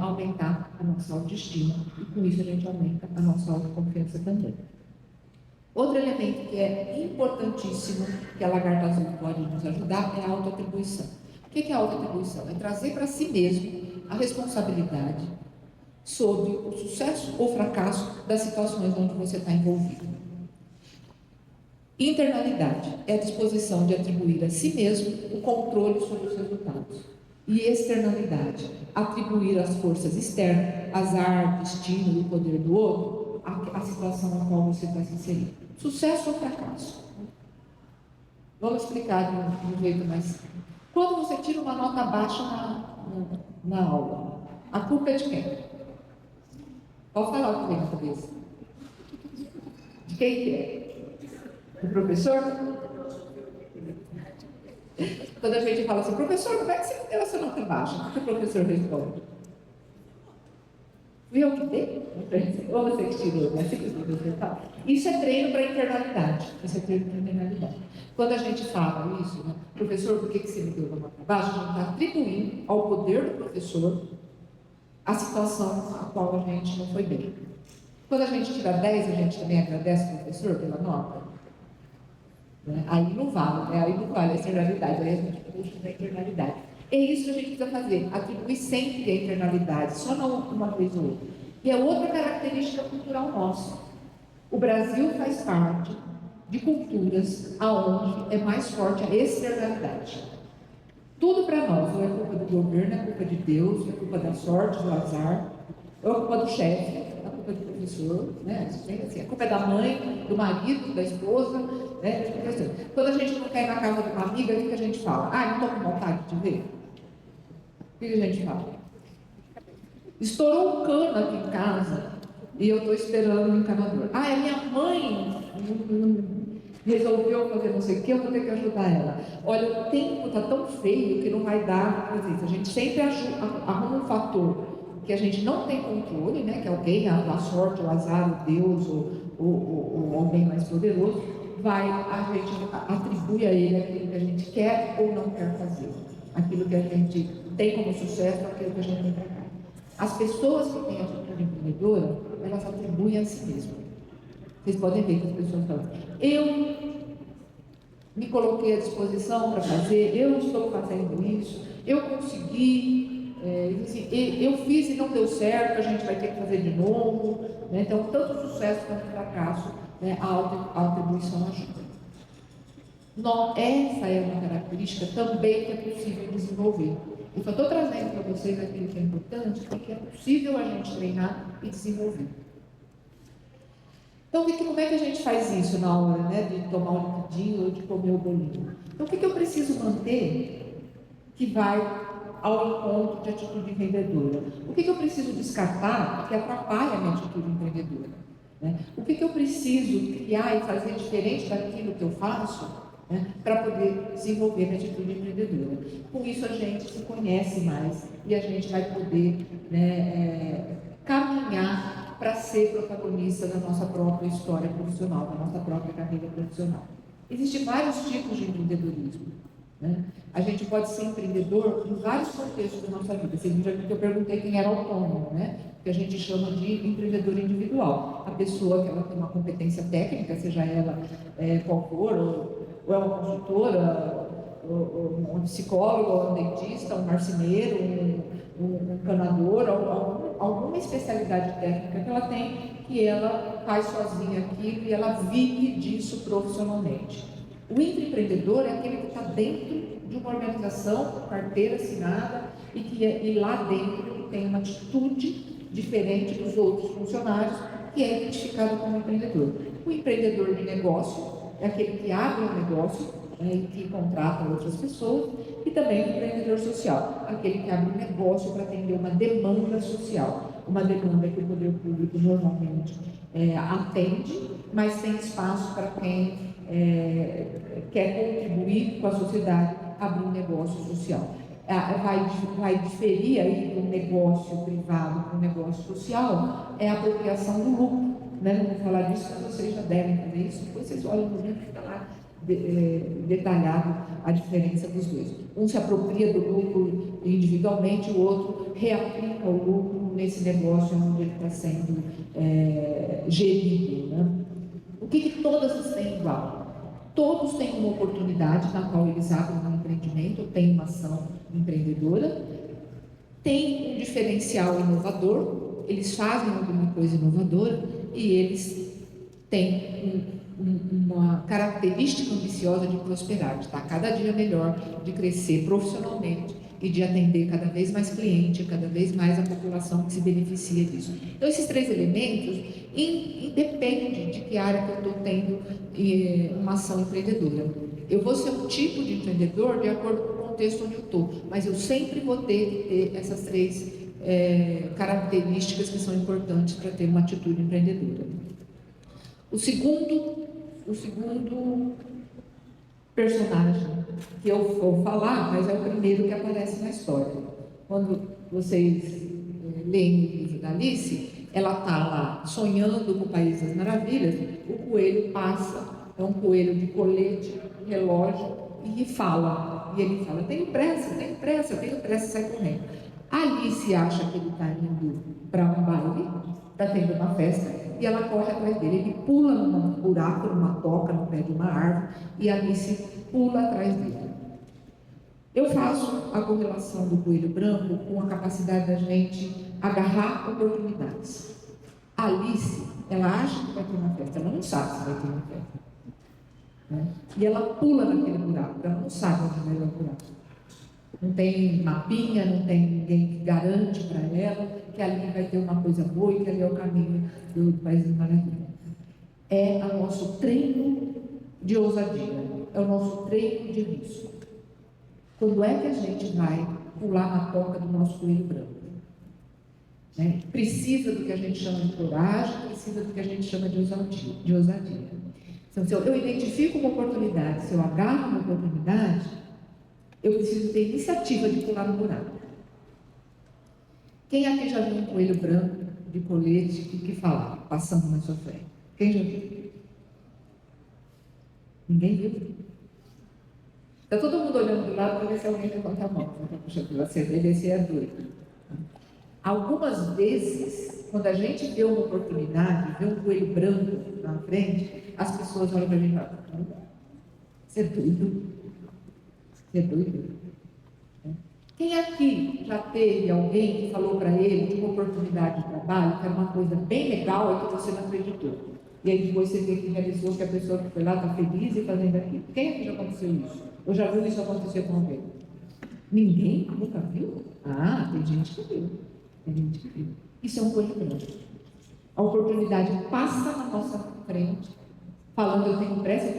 aumentar a nossa autoestima e com isso a gente aumenta a nossa autoconfiança também. Outro elemento que é importantíssimo que a Lagarta Azul pode nos ajudar é a autoatribuição. O que é a autoatribuição? É trazer para si mesmo a responsabilidade sobre o sucesso ou fracasso das situações onde você está envolvido. Internalidade é a disposição de atribuir a si mesmo o controle sobre os resultados. E externalidade, atribuir às forças externas, azar, destino e o poder do outro, a situação na qual você está se inserindo. Sucesso ou fracasso? Vamos explicar de um jeito mais simples. Quando você tira uma nota baixa na aula, a culpa é de quem? Pode falar o que vem na cabeça. De quem que é? Do professor? Quando a gente fala assim, professor, como é que você deu essa nota baixa? O que o professor responde? Fui eu que dei? Ou você que tirou? Isso é treino para internalidade. Isso é treino para internalidade. Quando a gente fala isso, né, professor, por que você me deu uma nota baixa? A gente está atribuindo ao poder do professor a situação a qual a gente não foi bem. Quando a gente tira 10, a gente também agradece o professor pela nota. Né? Aí não vale, né? Aí não vale a externalidade, aí a gente puxa da internalidade. É isso que a gente precisa fazer, atribuir sempre a internalidade, só não uma vez ou outra. E é outra característica cultural nossa. O Brasil faz parte de culturas aonde é mais forte a externalidade. Tudo para nós, ou é culpa do governo, é culpa de Deus, é culpa da sorte, do azar, ou é culpa do chefe, é culpa do professor, né? Assim, a culpa é da mãe, do marido, da esposa, né? Quando a gente não quer ir na casa de uma amiga, o que a gente fala? Ah, não estou com vontade de ver. O que a gente fala? Estourou um cano aqui em casa e eu estou esperando o encanador. Ah, é minha mãe resolveu fazer não sei o que, eu vou ter que ajudar ela. Olha, o tempo está tão feio que não vai dar para isso. A gente sempre arruma um fator que a gente não tem controle, né? Que alguém, a sorte, o azar, o Deus, ou alguém mais poderoso, a gente atribui a ele aquilo que a gente quer ou não quer fazer. Aquilo que a gente tem como sucesso, aquilo que a gente tem para cá. As pessoas que têm atitude empreendedora, elas atribuem a si mesmas. Vocês podem ver que as pessoas falam, eu me coloquei à disposição para fazer, eu estou fazendo isso, eu consegui, assim, eu fiz e não deu certo, a gente vai ter que fazer de novo. Né? Então, tanto sucesso quanto fracasso, né, a atribuição ajuda. Essa é uma característica também que é possível desenvolver. Eu só estou trazendo para vocês aquilo que é importante, porque é possível a gente treinar e desenvolver. Então, como é que a gente faz isso na hora, né, de tomar um liquidinho ou de comer o bolinho? Então, o que eu preciso manter que vai ao encontro de atitude empreendedora? O que eu preciso descartar que atrapalha a minha atitude empreendedora? Né? O que eu preciso criar e fazer diferente daquilo que eu faço, né, para poder desenvolver minha atitude empreendedora? Com isso, a gente se conhece mais e a gente vai poder, né, caminhar para ser protagonista da nossa própria história profissional, da nossa própria carreira profissional. Existem vários tipos de empreendedorismo. Né? A gente pode ser empreendedor em vários contextos da nossa vida. Vocês viram que eu perguntei quem era autônomo, né? Que a gente chama de empreendedor individual. A pessoa que ela tem uma competência técnica, seja ela qual for, ou é uma consultora, ou um psicólogo, ou um dentista, um marceneiro, um encanador, alguma especialidade técnica que ela tem, que ela faz sozinha aquilo e ela vive disso profissionalmente. O intraempreendedor é aquele que está dentro de uma organização, com carteira assinada, e lá dentro tem uma atitude diferente dos outros funcionários, que é identificado como empreendedor. O empreendedor de negócio é aquele que abre um negócio, né, e que contrata outras pessoas, e também o empreendedor social, aquele que abre um negócio para atender uma demanda social, uma demanda que o poder público normalmente atende, mas tem espaço para quem quer contribuir com a sociedade, abrir um negócio social. Vai diferir aí do negócio privado para o negócio social, é a apropriação do lucro. Né? Não vou falar disso, mas vocês já devem fazer isso, depois vocês olham no livro e fica lá detalhado a diferença dos dois. Um se apropria do lucro individualmente, o outro reaplica o lucro nesse negócio onde ele está sendo gerido. Né? O que todas têm igual? Todos têm uma oportunidade na qual eles abrem um empreendimento, têm uma ação empreendedora, têm um diferencial inovador, eles fazem alguma coisa inovadora e eles têm uma característica ambiciosa de prosperar, de estar cada dia melhor, de crescer profissionalmente e de atender cada vez mais cliente, cada vez mais a população que se beneficia disso. Então, esses 3 elementos independem de que área que eu estou tendo uma ação empreendedora. Eu vou ser um tipo de empreendedor de acordo com o contexto onde eu estou, mas eu sempre vou ter essas 3 características que são importantes para ter uma atitude empreendedora. O segundo personagem que eu vou falar, mas é o primeiro que aparece na história. Quando vocês leem o livro da Alice, ela está lá sonhando com o País das Maravilhas, o coelho passa, é um coelho de colete, relógio, e fala. E ele fala, tenho pressa, sai correndo. A Alice acha que ele está indo para um baile, está tendo uma festa, e ela corre atrás dele. Ele pula num buraco, numa toca, no pé de uma árvore, e a Alice pula atrás dele. Eu faço a correlação do coelho branco com a capacidade da gente agarrar oportunidades. A Alice, ela acha que vai ter uma festa, ela não sabe se vai ter uma festa. Né? E ela pula naquele buraco, ela não sabe onde vai o buraco. Não tem mapinha, não tem ninguém que garante para ela que ali vai ter uma coisa boa e que ali é o caminho do País das Maravilhas. É o nosso treino de ousadia, é o nosso treino de risco. Quando é que a gente vai pular na toca do nosso coelho branco? Né? Precisa do que a gente chama de coragem, precisa do que a gente chama de ousadia. Então, se eu identifico uma oportunidade, se eu agarro uma oportunidade, eu preciso ter iniciativa de pular no buraco. Quem aqui já viu um coelho branco de colete e que fala, passando na sua frente? Quem já viu? Ninguém viu? Está todo mundo olhando do lado para ver se alguém levanta a mão. Puxa, você deve ser doido. Algumas vezes, quando a gente vê uma oportunidade, vê um coelho branco na frente, as pessoas olham para a gente e falam, você é doido? Você é doido? Quem aqui já teve alguém que falou para ele de uma oportunidade de trabalho, que era uma coisa bem legal e que você não acreditou? E aí depois você vê que realizou, que a pessoa que foi lá está feliz e fazendo aquilo. Quem aqui já aconteceu isso? Ou já viu isso acontecer com alguém? Ninguém nunca viu? Ah, tem gente que viu. Tem gente que viu. Isso é um coelho branco. A oportunidade passa na nossa frente, falando eu tenho pressa,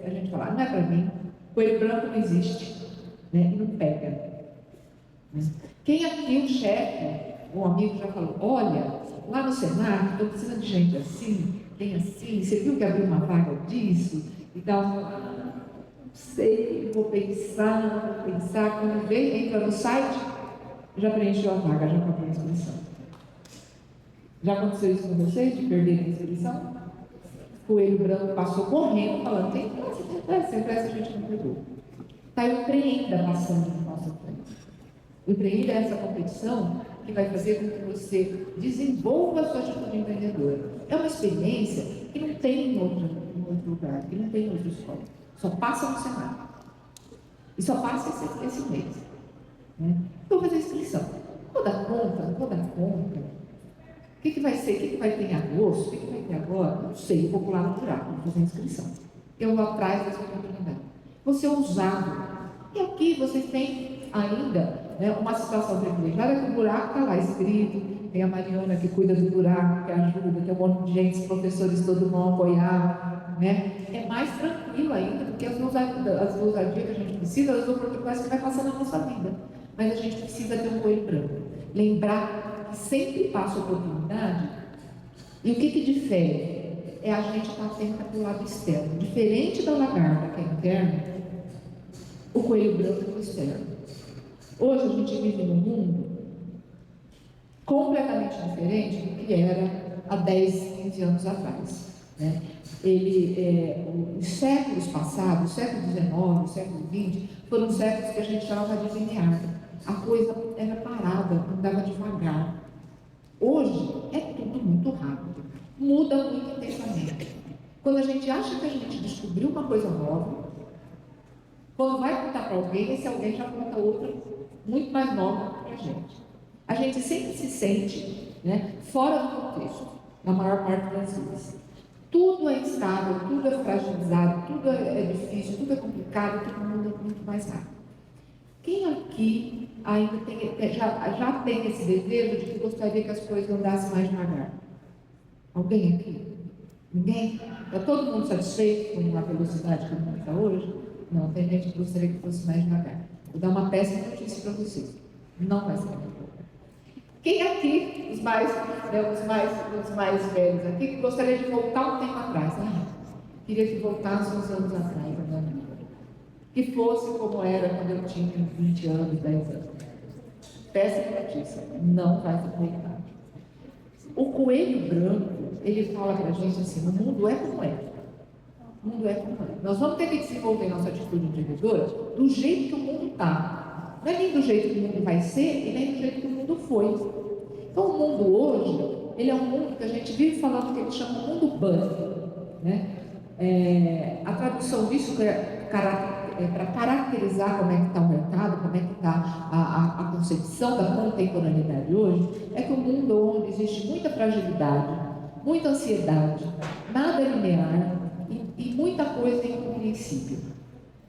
a gente fala, não é para mim, coelho branco não existe, né? E não pega. Quem aqui, um chefe, um amigo já falou, olha, lá no Senac, estou precisando de gente assim, tem assim, você viu que abriu uma vaga disso? E tal, não sei, vou pensar, quando vê, entra no site, já preencheu a vaga, já acabou a inscrição. Já aconteceu isso com vocês, de perder a inscrição? O coelho branco passou correndo, falando, tem pressa, a gente não pegou. Está o empreenda passando na nossa frente. O empreenda é essa competição que vai fazer com que você desenvolva a sua atitude empreendedora. É uma experiência que não tem em outro lugar, que não tem em outra escola. Só passa no Senac. E só passa esse mês. Né? Vou fazer a inscrição. Vou dar conta, não vou dar conta. O que vai ser? O que vai ter em agosto? O que vai ter agora? Não sei, eu vou pular no buraco, vou fazer a inscrição. Eu vou atrás dessa oportunidade. Vou ser ousado. E aqui vocês têm ainda uma situação privilegiada que o buraco está lá escrito, tem a Mariana que cuida do buraco, que ajuda, tem um monte de gente, os professores todo mundo apoiar, né? É mais tranquilo ainda, porque as ousadias que a gente precisa, as oportunidades que vai passando na nossa vida. Mas a gente precisa ter um coelho branco. Lembrar que sempre passa oportunidade, e o que difere? É a gente estar atento para o lado externo. Diferente da lagarta, que é interna, o coelho branco é o externo. Hoje a gente vive num mundo completamente diferente do que era há 10, 15 anos atrás. Né? Os séculos passados, o século XIX, o século XX, foram séculos que a gente chamava de linear. A coisa era parada, andava devagar. Hoje é tudo muito rápido, muda muito intensamente. Quando a gente acha que a gente descobriu uma coisa nova, quando vai contar para alguém, esse alguém já conta outra muito mais nova para a gente. A gente sempre se sente fora do contexto, na maior parte das vezes. Tudo é instável, tudo é fragilizado, tudo é difícil, tudo é complicado, todo mundo é muito mais rápido. Quem aqui ainda já tem esse desejo de que gostaria que as coisas andassem mais devagar? Alguém aqui? Ninguém? Está todo mundo satisfeito com a velocidade que o mundo está hoje? Não, tem gente que gostaria que fosse mais devagar. Vou dar uma péssima notícia para vocês. Não vai ser mais devagar. Quem aqui, os mais velhos aqui, que gostaria de voltar um tempo atrás? Queria que voltasse uns anos atrás, né? Que fosse como era quando eu tinha 20 anos, 10 anos. Péssima notícia, não vai se voltar. O coelho branco, ele fala para a gente assim, o mundo é como é. O mundo é como é. Nós vamos ter que desenvolver nossa atitude empreendedora do jeito que o mundo está. Não é nem do jeito que o mundo vai ser e nem do jeito que o mundo foi. Então o mundo hoje, ele é um mundo que a gente vive falando que ele chama mundo bunny, né? A tradução disso para caracterizar como é que está o mercado, como é que está a concepção da contemporaneidade hoje, é que o mundo onde existe muita fragilidade, muita ansiedade, nada linear e muita coisa incompreensível.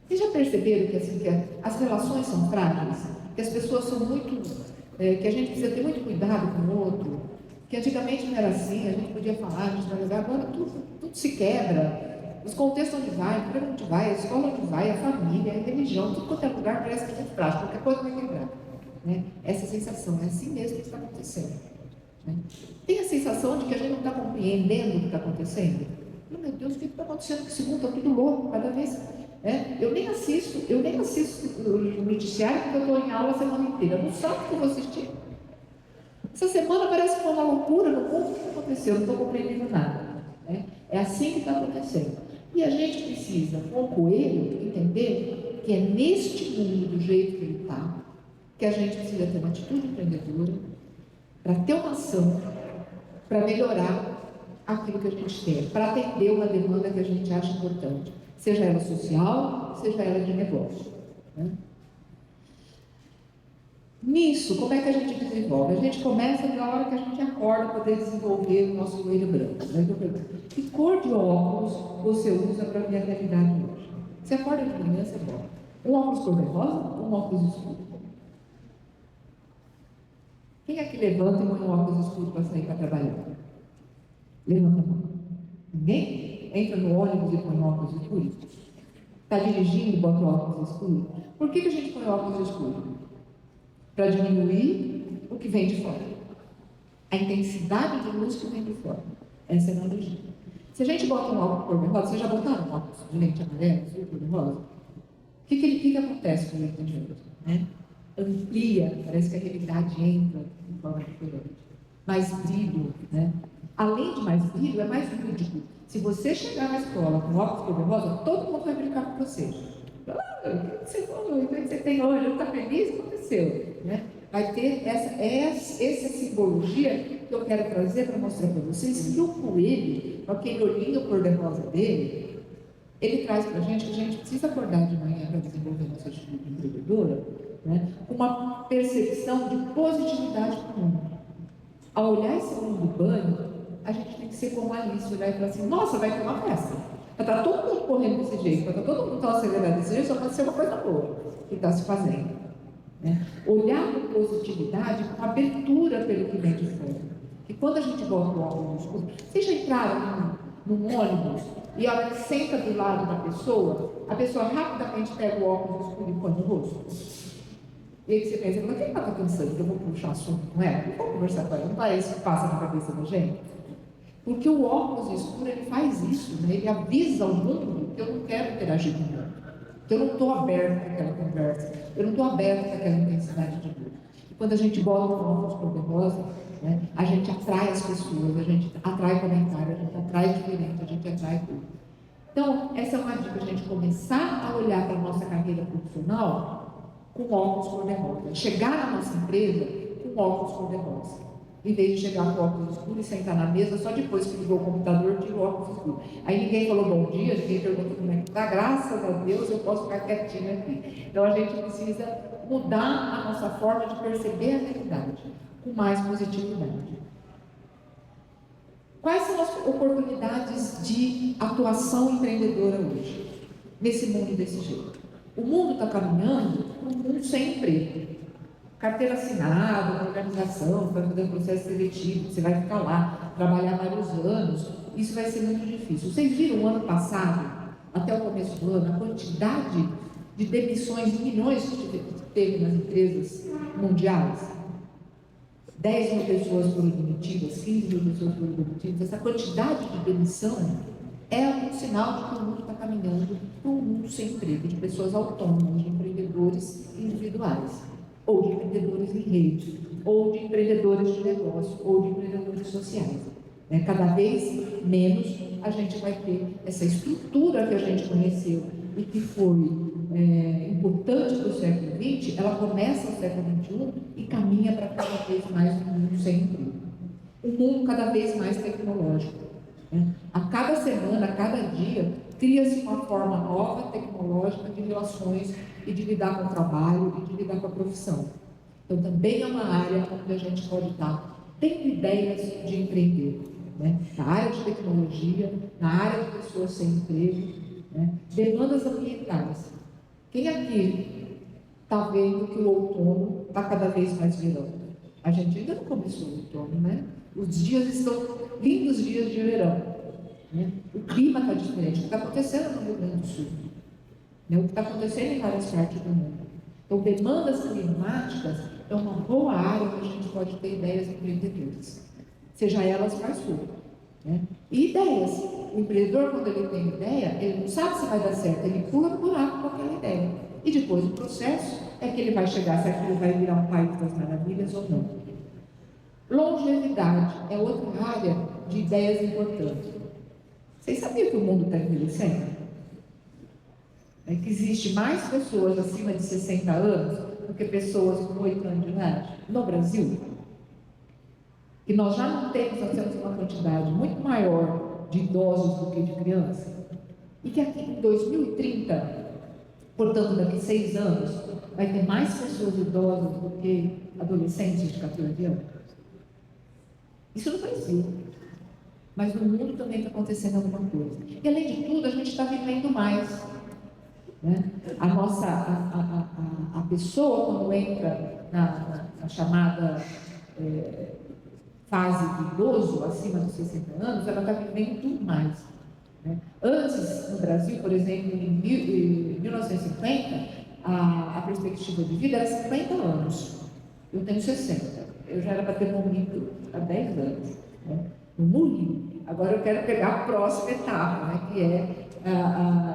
Vocês já perceberam que, assim, que as relações são frágeis? Que as pessoas são muito... que a gente precisa ter muito cuidado com o outro? Que antigamente não era assim, a gente podia falar, a gente vai jogar, agora tudo se quebra. Os contextos onde vai, o emprego onde vai, a escola onde vai, a família, a religião, tudo quanto é lugar parece que é muito frágil, qualquer coisa vai quebrar. Né? Essa sensação, é assim mesmo que está acontecendo. Né? Tem a sensação de que a gente não está compreendendo o que está acontecendo. Meu Deus, o que está acontecendo com esse mundo? Está tudo louco, cada vez. Eu nem assisto o noticiário porque eu estou em aula a semana inteira. No sábado que eu vou assistir. Essa semana parece que foi uma loucura no mundo. O que aconteceu? Eu não estou compreendendo nada. Né? É assim que está acontecendo. E a gente precisa, com o coelho, entender que é neste mundo, do jeito que ele está, que a gente precisa ter uma atitude empreendedora para ter uma ação, para melhorar aquilo que a gente tem, para atender uma demanda que a gente acha importante, seja ela social, seja ela de negócio. Né? Nisso, como é que a gente desenvolve? A gente começa na hora que a gente acorda para poder desenvolver o nosso coelho branco. Né? Que cor de óculos você usa para ver a realidade hoje? Você acorda de manhã, você bota um óculos cor-de-rosa ou um óculos escuro? Quem é que levanta e põe um óculos escuro para sair para trabalhar? Levanta a mão. Ninguém? Entra no ônibus e põe um óculos escuro? Está dirigindo e bota o óculos escuro? Por que a gente põe óculos escuro? Para diminuir o que vem de fora. A intensidade de luz que vem de fora. Essa é a analogia. Se a gente bota um óculos cor-de-rosa, vocês já botaram um óculos de lente amarela, cor-de-rosa? O que acontece com a lente de luz? Né? Amplia, parece que a realidade entra de forma diferente. Mais brilho, né? Além de mais brilho, é mais lúdico. Se você chegar na escola com óculos cor-de-rosa, todo mundo vai brincar com você. O que você falou? O que você tem hoje? Não está feliz? O que aconteceu? Né? Vai ter essa simbologia que eu quero trazer para mostrar para vocês que o coelho, com aquele olhinho cor-de-rosa dele, ele traz para a gente que a gente precisa acordar de manhã para desenvolver nossa atitude empreendedora, né? Com uma percepção de positividade para o mundo. Ao olhar esse mundo banho, a gente tem que ser como a Alice, olhar e falar assim, nossa, vai ter uma festa. Está todo mundo correndo desse jeito, está todo mundo tão acelerado desse jeito, só pode ser uma coisa boa que está se fazendo. Né? Olhar com positividade, com abertura pelo que vem de fora. E quando a gente bota o óculos escuro, vocês já entraram num ônibus e a hora que senta do lado da pessoa, a pessoa rapidamente pega o óculos escuro e põe no rosto. E aí você pensa, mas quem está pensando que eu vou puxar assunto com ela? Eu vou conversar com ela, não parece que passa na cabeça da gente? Porque o óculos escuro, ele faz isso, né? Ele avisa ao mundo que eu não quero interagir com o mundo, que eu não estou aberto para aquela conversa, eu não estou aberto para aquela intensidade de luz. E quando a gente bota o óculos cor-de-rosa, né, a gente atrai as pessoas, a gente atrai comentário, a gente atrai diferente, a gente atrai tudo. Então, essa é uma dica, a gente começar a olhar para a nossa carreira profissional com óculos cor-de-rosa. Chegar na nossa empresa com óculos cor-de-rosa. Em vez de chegar com o óculos escuro e sentar na mesa, só depois que ligou o computador, tira o óculos escuro. Aí ninguém falou bom dia, ninguém perguntou como é que está, graças a Deus eu posso ficar quietinho aqui. Então a gente precisa mudar a nossa forma de perceber a realidade, com mais positividade. Quais são as oportunidades de atuação empreendedora hoje, nesse mundo desse jeito? O mundo está caminhando para um mundo sem emprego. Carteira assinada, uma organização, vai fazer um processo seletivo, você vai ficar lá, trabalhar vários anos, isso vai ser muito difícil. Vocês viram o ano passado, até o começo do ano, a quantidade de demissões de milhões que teve nas empresas mundiais? 10 mil pessoas foram demitidas, 15 mil pessoas foram demitidas. Essa quantidade de demissão é um sinal de que o mundo está caminhando para um mundo sem emprego, de pessoas autônomas, de empreendedores individuais, ou de empreendedores em rede, ou de empreendedores de negócio, ou de empreendedores sociais. Cada vez menos a gente vai ter essa estrutura que a gente conheceu e que foi importante para o século XX, ela começa no século XXI e caminha para cada vez mais um mundo sem emprego. Um mundo cada vez mais tecnológico. A cada semana, a cada dia, cria-se uma forma nova, tecnológica, de relações e de lidar com o trabalho e de lidar com a profissão. Então, também é uma área onde a gente pode estar tendo ideias de empreender. Na área de tecnologia, na área de pessoas sem emprego, demandas ambientais. Quem aqui está vendo que o outono está cada vez mais verão? A gente ainda não começou o outono, né? Os dias estão lindos dias de verão. O clima está diferente. O que está acontecendo no Rio Grande do Sul? O que está acontecendo em várias partes do mundo. Então, demandas climáticas é uma boa área que a gente pode ter ideias empreendedoras. Seja elas quais forem. E ideias. O empreendedor, quando ele tem ideia, ele não sabe se vai dar certo, ele pula no buraco com aquela ideia. E depois o processo é que ele vai chegar, se aquilo vai virar um país das maravilhas ou não. Longevidade é outra área de ideias importantes. Vocês sabiam que o mundo está envelhecendo? Que existe mais pessoas acima de 60 anos do que pessoas com 8 anos de idade no Brasil? E nós já não temos uma quantidade muito maior de idosos do que de crianças, e que aqui em 2030, portanto daqui a 6 anos, vai ter mais pessoas idosas do que adolescentes de 14 anos. Isso no Brasil, mas no mundo também está acontecendo alguma coisa. E além de tudo, a gente está vivendo mais. A pessoa, quando entra na chamada fase do idoso, acima dos 60 anos, ela está vivendo tudo mais. Antes, no Brasil, por exemplo, em 1950, a perspectiva de vida era 50 anos. Eu tenho 60. Eu já era para ter morrido há 10 anos. Eu morri. Agora eu quero pegar a próxima etapa, que é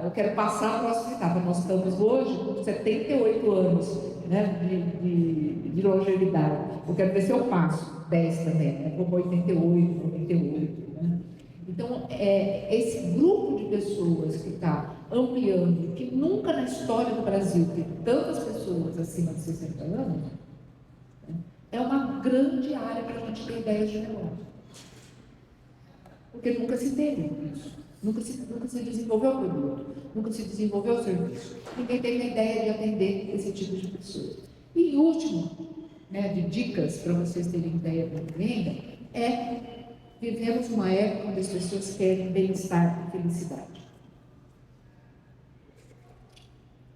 eu quero passar a próxima etapa. Nós estamos hoje com 78 anos de longevidade. Eu quero ver se eu passo 10 também, como 88, 98. Então, esse grupo de pessoas que está ampliando, que nunca na história do Brasil teve tantas pessoas acima de 60 anos, é uma grande área para a gente ter ideias de negócio. Porque nunca se teve isso. Nunca se desenvolveu o produto, nunca se desenvolveu o serviço. Ninguém teve a ideia de atender esse tipo de pessoas. E último, de dicas para vocês terem ideia de venda, vivemos uma época onde as pessoas querem bem-estar e felicidade.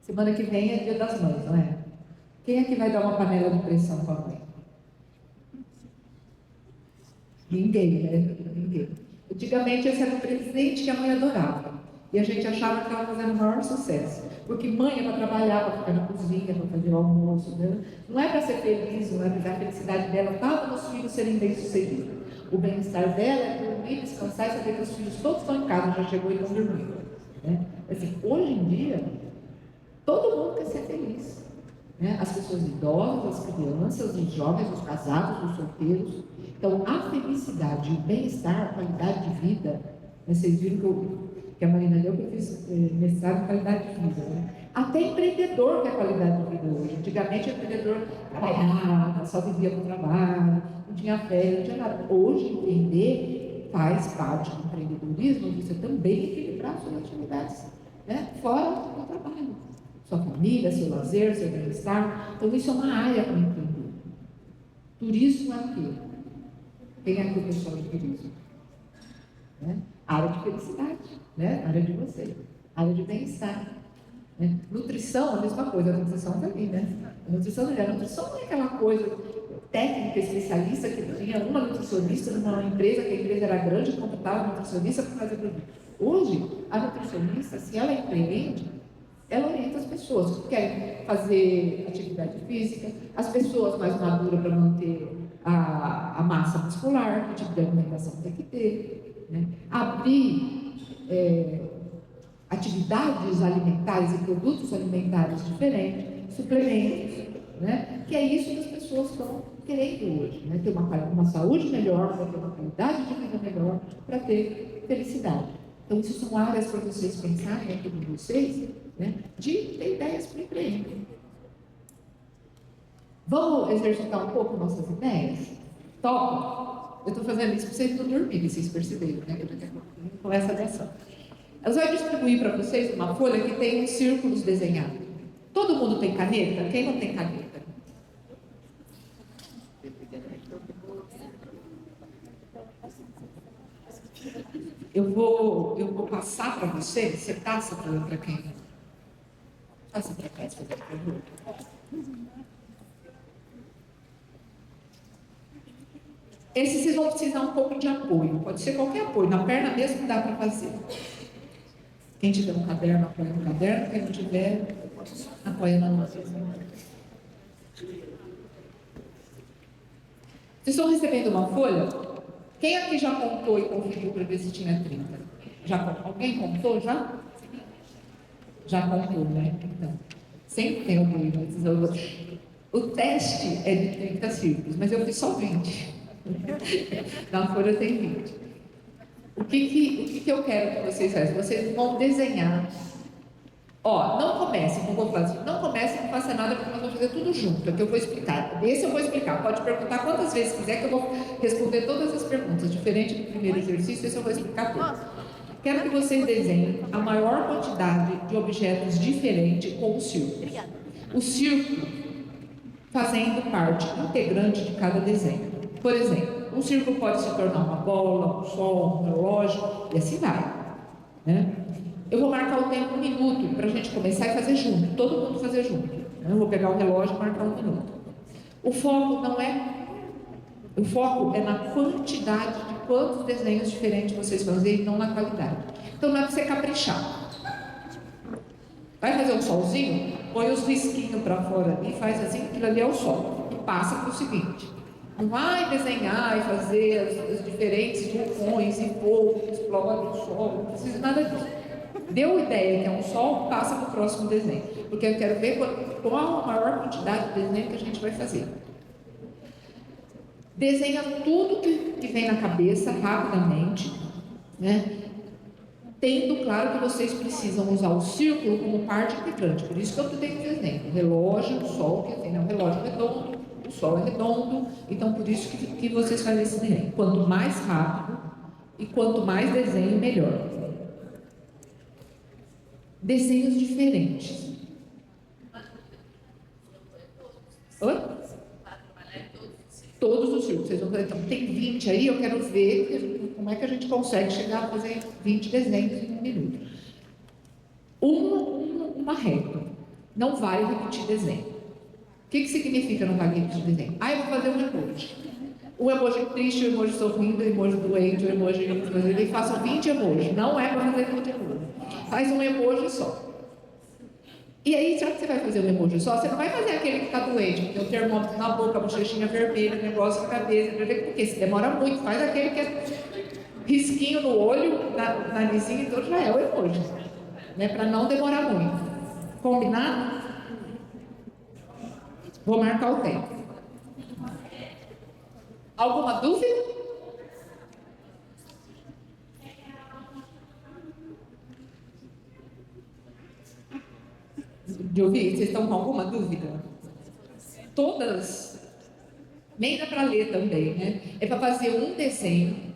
Semana que vem é Dia das Mães, não é? Quem é que vai dar uma panela de pressão para a mãe? Ninguém, né? Ninguém. Antigamente, esse era um presente que a mãe adorava. E a gente achava que estava fazendo o maior sucesso. Porque mãe é para trabalhar, para ficar na cozinha, para fazer o almoço. Não é para ser feliz, não é para a felicidade dela estava nos filhos serem bem-sucedidos. O bem-estar dela é dormir, descansar e saber que os filhos todos estão em casa, já chegou e estão dormindo. Assim, hoje em dia, todo mundo quer ser feliz. As pessoas idosas, as crianças, os jovens, os casados, os solteiros. Então, a felicidade, o bem-estar, a qualidade de vida, vocês viram que a Marina deu, que eu fiz mestrado em qualidade de vida. Até empreendedor quer qualidade de vida hoje. Antigamente, o empreendedor trabalhava, só vivia com trabalho, não tinha férias, não tinha nada. Hoje, empreender faz parte do empreendedorismo, você também equilibrar suas atividades, fora do trabalho. Sua família, seu lazer, seu bem-estar. Então, isso é uma área para empreender. Turismo é o quê? Quem é aqui o pessoal de turismo? né? Área de felicidade, né? Área de você, área de bem-estar. Né? Nutrição, a mesma coisa, a nutrição também, né? A nutrição não é aquela coisa técnica, especialista, que tinha uma nutricionista numa empresa, que a empresa era grande, contratava uma nutricionista para fazer produto. Hoje, a nutricionista, se ela empreende, ela orienta as pessoas que querem fazer atividade física, as pessoas mais maduras para manter a massa muscular, que tipo de alimentação tem que ter, né? Abrir atividades alimentares e produtos alimentares diferentes, suplementos, né? Que é isso que as pessoas estão querendo hoje, né? Ter uma saúde melhor, para ter uma qualidade de vida melhor, para ter felicidade. Então, isso são áreas para vocês pensarem aqui com vocês, né? De ter ideias para empreender. Vamos exercitar um pouco nossas ideias? Top! Eu estou fazendo isso para vocês não dormirem, vocês perceberam, né? Daqui a pouquinho começa a lição. Eu vou distribuir para vocês uma folha que tem uns círculos desenhados. Todo mundo tem caneta? Quem não tem caneta? Eu vou passar para você. Você passa para quem? Passa para cá, por favor. Esse vocês vão precisar um pouco de apoio. Pode ser qualquer apoio. Na perna mesmo dá para fazer. Quem tiver um caderno, apoia no caderno. Quem não tiver, apoia na nossa. Vocês estão recebendo uma folha? Quem aqui já contou e conferiu para ver se tinha 30? Alguém contou já? Já contou, né? Então, sempre tem alguém. O teste é de 30 círculos, mas eu fiz só 20. Na folha tem 20. O que eu quero que vocês façam? Vocês vão desenhar. Ó, não comecem, como eu faço, não comecem, não façam nada, porque nós vamos fazer tudo junto, é que eu vou explicar. Esse eu vou explicar, pode perguntar quantas vezes quiser, que eu vou responder todas as perguntas. Diferente do primeiro exercício, esse eu vou explicar tudo. Quero que vocês desenhem a maior quantidade de objetos diferentes com o círculo. O círculo fazendo parte integrante de cada desenho. Por exemplo, um círculo pode se tornar uma bola, um sol, um relógio, e assim vai, né? Eu vou marcar o tempo 1 minuto para a gente começar e fazer junto, todo mundo fazer junto. Eu vou pegar o relógio e marcar 1 minuto. O foco é na quantidade de quantos desenhos diferentes vocês fazem, não na qualidade. Então não é para você caprichar. Vai fazer um solzinho? Põe os risquinhos para fora e faz assim, aquilo ali é o sol. E passa para o seguinte. Não vai desenhar e fazer os diferentes vulcões e fogo que explode o sol, não precisa nada disso. Deu ideia que é um sol, passa para o próximo desenho. Porque eu quero ver qual a maior quantidade de desenho que a gente vai fazer. Desenha tudo que vem na cabeça rapidamente, né? Tendo claro que vocês precisam usar o círculo como parte integrante. Por isso que eu tenho um desenho. O relógio, o sol, que tem, o relógio redondo, o sol é redondo. Então, por isso que vocês fazem esse desenho. Quanto mais rápido e quanto mais desenho, melhor. Desenhos diferentes. Oi? Todos os círculos. Vocês vão fazer, então, tem 20 aí, eu quero ver como é que a gente consegue chegar a fazer 20 desenhos em 1 minuto. Uma regra. Não vale repetir desenho. O que significa não vale repetir desenho? Eu vou fazer um emoji. O emoji triste, o emoji sorrindo, o emoji doente, o emoji... Ele faça 20 emojis. Não é para fazer 20 emojis. Faz um emoji só. E aí, já que você vai fazer um emoji só, você não vai fazer aquele que está doente, que tem o termômetro na boca, a bochechinha vermelha, o negócio na cabeça, porque se demora muito, faz aquele que é risquinho no olho, narizinho, então já é o emoji, né? Para não demorar muito. Combinado? Vou marcar o tempo. Alguma dúvida? De ouvir? Vocês estão com alguma dúvida? Todas? Nem dá para ler também, né? É para fazer um desenho.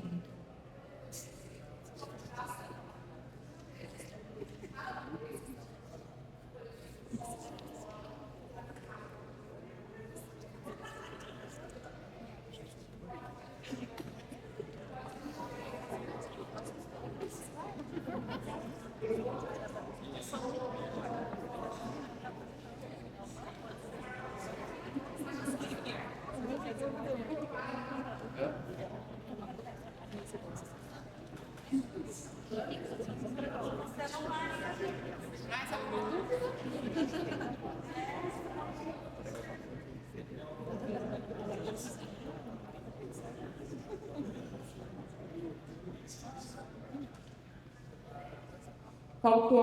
Faltou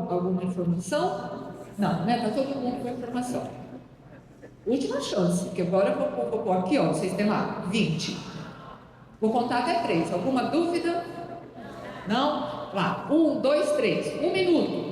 alguma informação? Não, né? Está todo mundo com a informação. Última chance, que agora eu vou pôr aqui, ó, vocês têm lá, 20. Vou contar até 3. Alguma dúvida? Não? Lá, 1, 2, 3. 1 minuto.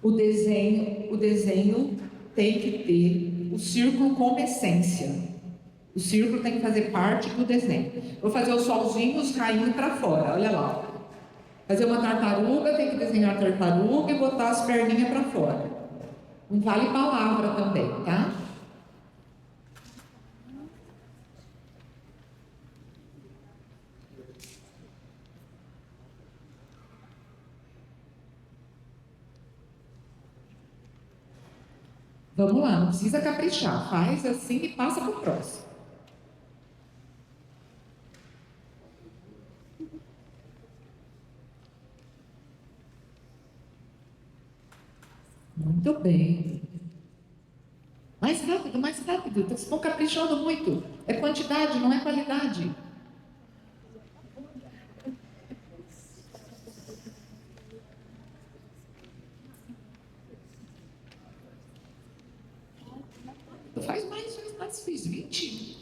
O desenho tem que ter o círculo como essência. O círculo tem que fazer parte do desenho. Vou fazer os solzinhos caindo para fora, olha lá. Fazer uma tartaruga, tem que desenhar a tartaruga e botar as perninhas para fora. Não vale palavra também, tá? Vamos lá, não precisa caprichar. Faz assim e passa para o próximo. Muito bem. Mais rápido, mais rápido. Vocês estão caprichando muito. É quantidade, não é qualidade. Faz mais, fiz 20.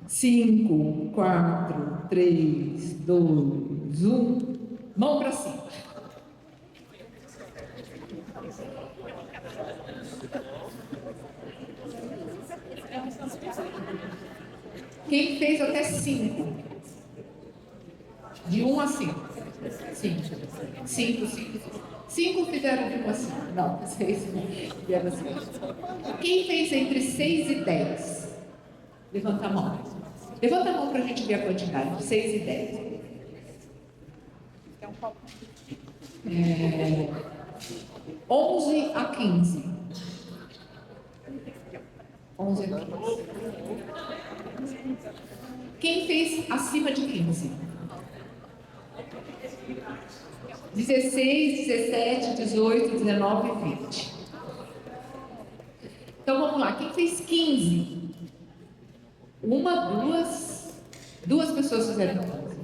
Cinco, 4, 3, 2, 1. Mão para cima. Quem fez até 5? De 1 a 5. 5. 5 fizeram de 1 a 5. Não, 6 fizeram assim. Quem fez entre 6 e 10? Levanta a mão. Levanta a mão para a gente ver a quantidade, de 6 e 10. 11 a 15. 11 a 15. Quem fez acima de 15? 16, 17, 18, 19 e 20. Então vamos lá, quem fez 15? Duas pessoas fizeram 15.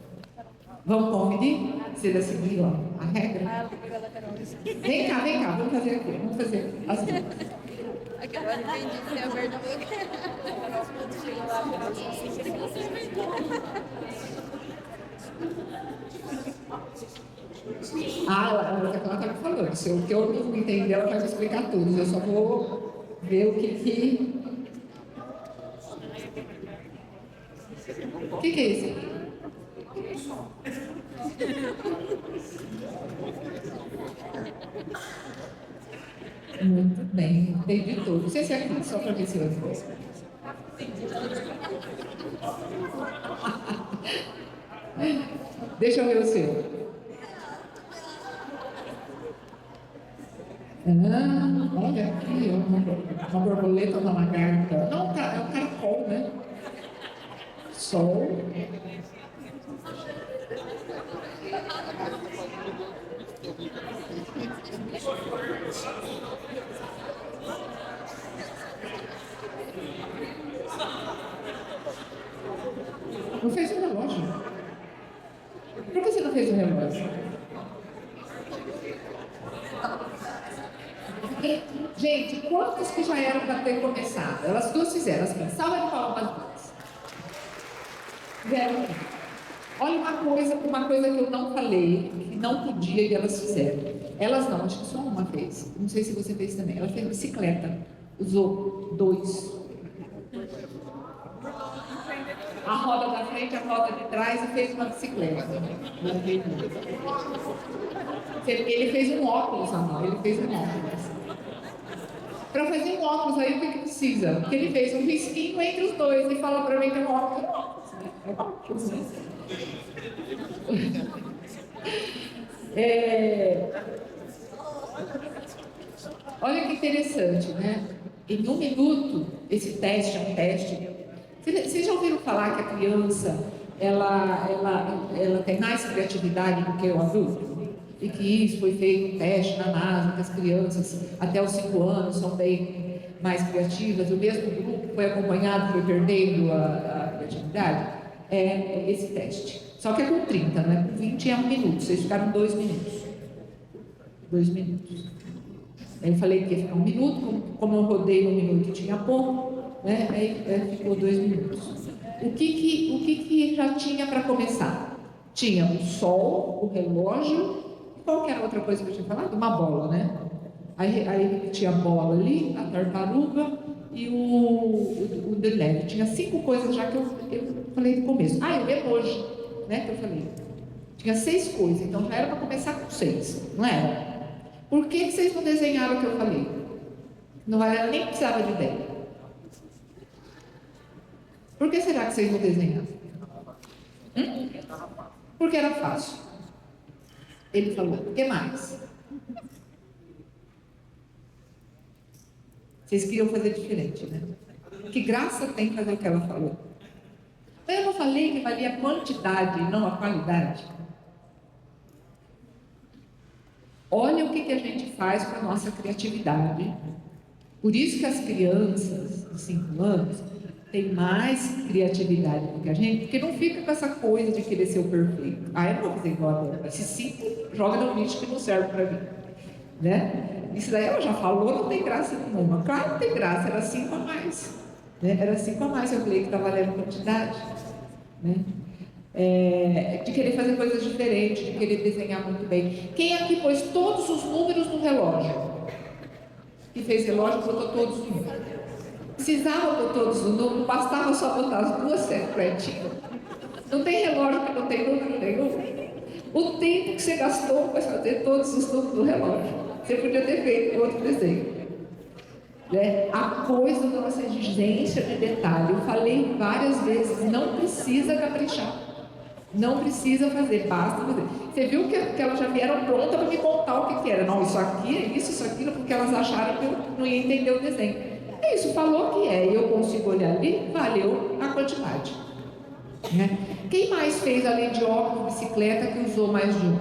Vamos conferir? Se ele seguir a regra? Vem cá, vamos fazer aqui. Vamos fazer as duas. Agora eu entendi que é a verdade. Chegou lá Ela estava falando. Se o que eu não entender, ela vai me explicar tudo. Eu só vou ver o que O que é isso aqui? Muito bem, entendi tudo. Esse aqui, só para ver se eu vou. Deixa eu ver o seu. Olha aqui, uma borboleta na lagarta. Não, é um caracol, né? Sol. Não fez o relógio? Por que você não fez o relógio? Gente, quantas que já eram para ter começado? Elas duas fizeram, as pensavam de falar umas duas. Fizeram. Olha uma coisa que eu não falei, que não podia e elas fizeram. Elas não, acho que só uma vez. Não sei se você fez também. Ela fez bicicleta. Usou 2. a roda da frente, a roda de trás e fez uma bicicleta. Ele fez um óculos, Amor, ele fez um óculos. Para fazer um óculos aí, o que precisa? Porque ele fez um risquinho entre os dois e fala para mim que é um óculos. Olha que interessante, né? Em um minuto, esse teste é um teste. Vocês já ouviram falar que a criança ela tem mais criatividade do que o adulto? E que isso foi feito um teste na NASA, que as crianças até os 5 anos são bem mais criativas. O mesmo grupo foi acompanhado, foi perdendo a criatividade. É esse teste. Só que é com 30, não é com 20, é 1 minuto. Vocês ficaram 2 minutos. 2 minutos. Eu falei que ia ficar 1 minuto, como eu rodei 1 minuto e tinha pouco, né? Aí ficou 2 minutos. O que já tinha para começar? Tinha o sol, o relógio, qualquer outra coisa que eu tinha falado? Uma bola, né? Aí tinha a bola ali, a tartaruga e o de neve. Tinha 5 coisas já que eu falei no começo. Ah, e o emoji, né? Que eu falei. Tinha 6 coisas, então já era para começar com 6, não era? Por que vocês não desenharam o que eu falei? Não era, nem precisava de ideia. Por que será que vocês não desenharam? Porque era fácil. Ele falou, o que mais? Vocês queriam fazer diferente, né? Que graça tem fazer o que ela falou? Eu não falei que valia a quantidade e não a qualidade? Olha o que a gente faz com a nossa criatividade. Por isso que as crianças de 5 anos têm mais criatividade do que a gente, porque não fica com essa coisa de querer ser o perfeito. Ah, eu não vou fazer igual a dela. Esses 5 joga no lixo que não serve para mim. Né? Isso daí ela já falou, não tem graça nenhuma. Claro que não tem graça, era 5 a mais. Né? Era 5 a mais, eu falei que está valendo quantidade. Né? De querer fazer coisas diferentes, de querer desenhar muito bem. Quem aqui pôs todos os números no relógio? Que fez relógio, botou todos os números. Precisava pôr todos os números, não bastava só botar as 2 certinho. Não tem relógio que não tem número nenhum. O tempo que você gastou para fazer todos os números do relógio, você podia ter feito outro desenho. Né? A coisa da nossa exigência de detalhe, eu falei várias vezes, não precisa caprichar. Não precisa fazer, basta fazer. Você viu que elas já vieram prontas para me contar o que era. Não, isso aqui é isso, aquilo, porque elas acharam que eu não ia entender o desenho. É isso, falou que é, e eu consigo olhar ali, valeu a quantidade. Né? Quem mais fez, além de óculos, bicicleta, que usou mais de um?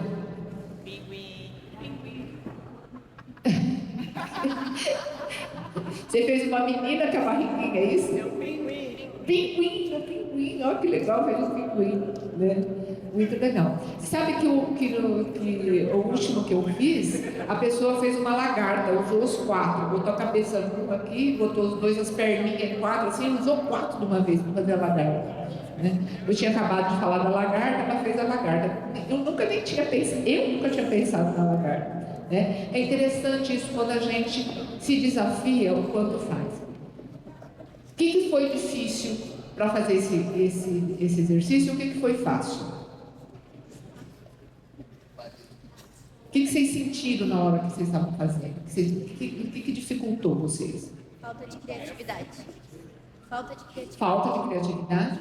Você fez uma menina com a barriguinha, é isso? Pinguim, olha que legal, fez um pinguim, né? Muito legal. Sabe que o último que eu fiz, a pessoa fez uma lagarta, usou os 4, botou a cabeça numa aqui, botou os 2, as perninhas em 4, assim, usou 4 de uma vez para fazer a lagarta. Né? Eu tinha acabado de falar da lagarta, ela fez a lagarta. Eu nunca tinha pensado na lagarta. Né? É interessante isso quando a gente se desafia o quanto faz. O que foi difícil para fazer esse exercício e o que foi fácil? O que vocês sentiram na hora que vocês estavam fazendo? O que dificultou vocês? Falta de criatividade. Falta de criatividade?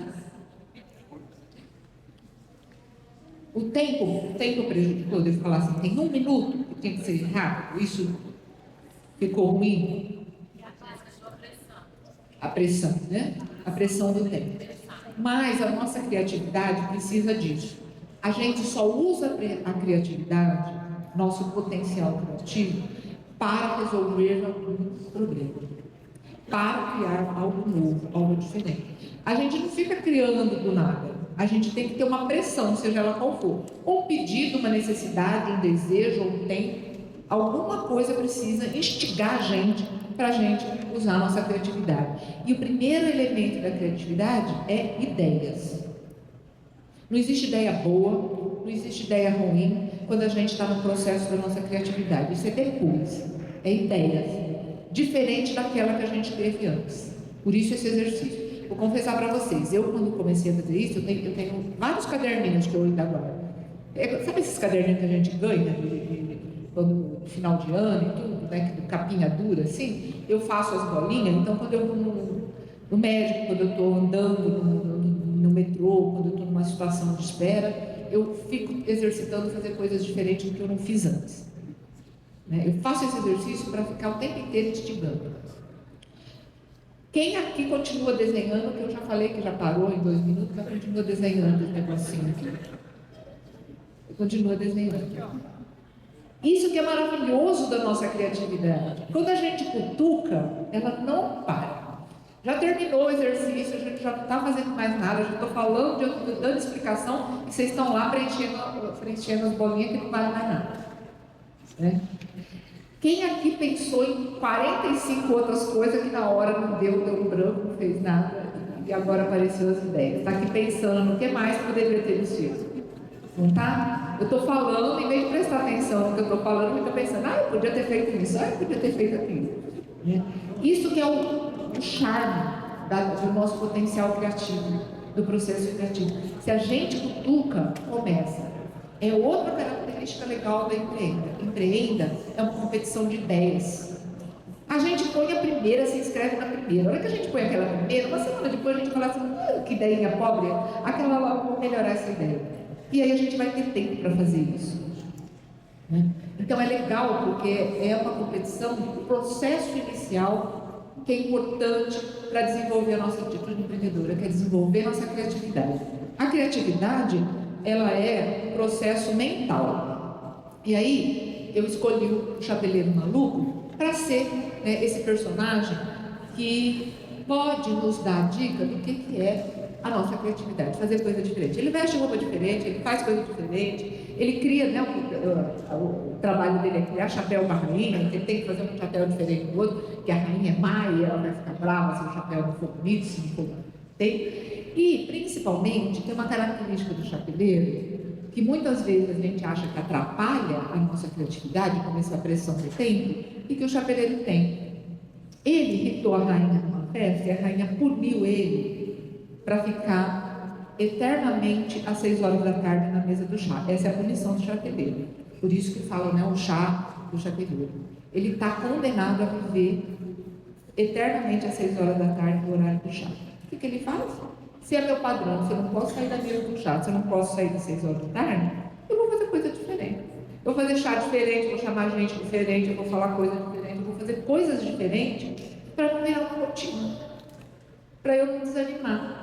O tempo prejudicou, devo falar assim, tem 1 minuto que tem que ser rápido, isso ficou ruim? A pressão, né? A pressão do tempo. Mas a nossa criatividade precisa disso. A gente só usa a criatividade, nosso potencial criativo, para resolver algum problema, para criar algo novo, algo diferente. A gente não fica criando do nada. A gente tem que ter uma pressão, seja ela qual for. Um pedido, uma necessidade, um desejo, um tempo. Alguma coisa precisa instigar a gente para a gente usar a nossa criatividade. E o primeiro elemento da criatividade é ideias. Não existe ideia boa, não existe ideia ruim quando a gente está no processo da nossa criatividade. Isso é depois, é ideias. Diferente daquela que a gente teve antes. Por isso esse exercício. vou confessar para vocês, eu quando comecei a fazer isso, eu tenho vários caderninhos que eu ainda guardo. Sabe esses caderninhos que a gente ganha quando final de ano e tudo, né, que capinha dura assim? Eu faço as bolinhas, então quando eu vou no médico, quando eu estou andando no metrô, quando eu estou numa situação de espera, eu fico exercitando fazer coisas diferentes do que eu não fiz antes. Né? Eu faço esse exercício para ficar o tempo inteiro instigando. Quem aqui continua desenhando, que eu já falei que já parou em 2 minutos, mas continua desenhando esse negocinho aqui. Continua desenhando. Isso que é maravilhoso da nossa criatividade. Quando a gente cutuca, ela não para. Já terminou o exercício, a gente já não está fazendo mais nada, já estou falando, dando explicação, e vocês estão lá preenchendo as bolinhas que não vale mais nada. Né? Quem aqui pensou em 45 outras coisas que na hora não deu um branco, não fez nada, e agora apareceu as ideias? Está aqui pensando o que mais poderia ter sido? Não tá? Eu estou falando, em vez de prestar atenção no que eu estou falando, eu estou pensando, eu podia ter feito isso, eu podia ter feito aquilo. Né? Isso que é o charme do nosso potencial criativo, do processo criativo. Se a gente cutuca, começa. É outra característica legal da Empreenda. Empreenda é uma competição de ideias. A gente põe a primeira, se inscreve na primeira. A hora que a gente põe aquela primeira, uma semana depois a gente fala assim, que ideinha pobre, aquela lá, vou melhorar essa ideia. E aí a gente vai ter tempo para fazer isso. Né? Então é legal porque é uma competição, o processo inicial que é importante para desenvolver a nossa atitude empreendedora, que é desenvolver a nossa criatividade. A criatividade, ela é um processo mental. E aí eu escolhi o Chapeleiro Maluco para ser, né, esse personagem que pode nos dar dica do que é a nossa criatividade, fazer coisa diferente. Ele veste roupa diferente, ele faz coisa diferente, ele cria, né, o trabalho dele é criar chapéu para a rainha, ele tem que fazer um chapéu diferente do outro, porque a rainha é má e ela vai ficar brava se o chapéu não for bonito, se não for tem. E, principalmente, tem uma característica do chapeleiro que muitas vezes a gente acha que atrapalha a nossa criatividade, como essa pressão do tempo, e que o chapeleiro tem. Ele irritou a rainha numa festa e a rainha puniu ele para ficar eternamente às 6 horas da tarde na mesa do chá. Essa é a punição do chapeleiro. Por isso que falam, né, o chá do chapeleiro. Ele está condenado a viver eternamente às 6 horas da tarde no horário do chá. O que ele faz? Se é meu padrão, se eu não posso sair da mesa do chá, se eu não posso sair às 6 horas da tarde, eu vou fazer coisa diferente. Eu vou fazer chá diferente, vou chamar gente diferente, eu vou falar coisa diferente, eu vou fazer coisas diferentes para não virar uma rotina, para eu não desanimar,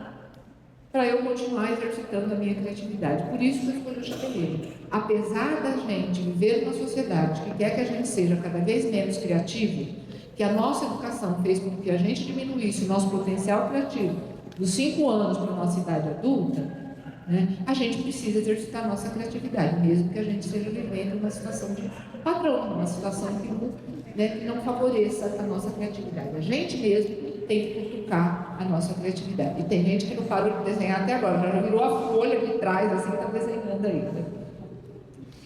para eu continuar exercitando a minha criatividade. Por isso que eu escolhi o chapeleiro. Apesar da gente viver numa sociedade que quer que a gente seja cada vez menos criativo, que a nossa educação fez com que a gente diminuísse o nosso potencial criativo dos 5 anos para a nossa idade adulta, né, a gente precisa exercitar a nossa criatividade, mesmo que a gente esteja vivendo uma situação de padrão, uma situação que não favoreça a nossa criatividade. A gente mesmo tem que cutucar a nossa criatividade. E tem gente que não parou de desenhar até agora, já virou a folha de trás, assim, está desenhando ainda.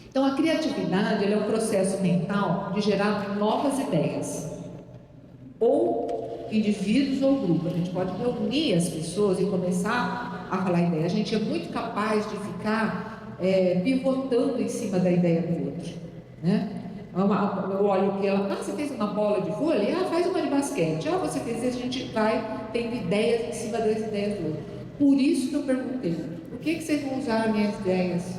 Então, a criatividade é um processo mental de gerar novas ideias. Ou indivíduos ou grupos. A gente pode reunir as pessoas e começar a falar ideia. A gente é muito capaz de ficar pivotando em cima da ideia do outro. Né? Eu olho que ela, você fez uma bola de vôlei? Faz uma de basquete. Você fez isso, a gente vai tendo ideias em cima das ideias do outro. Por isso que eu perguntei, por que vocês vão usar as minhas ideias?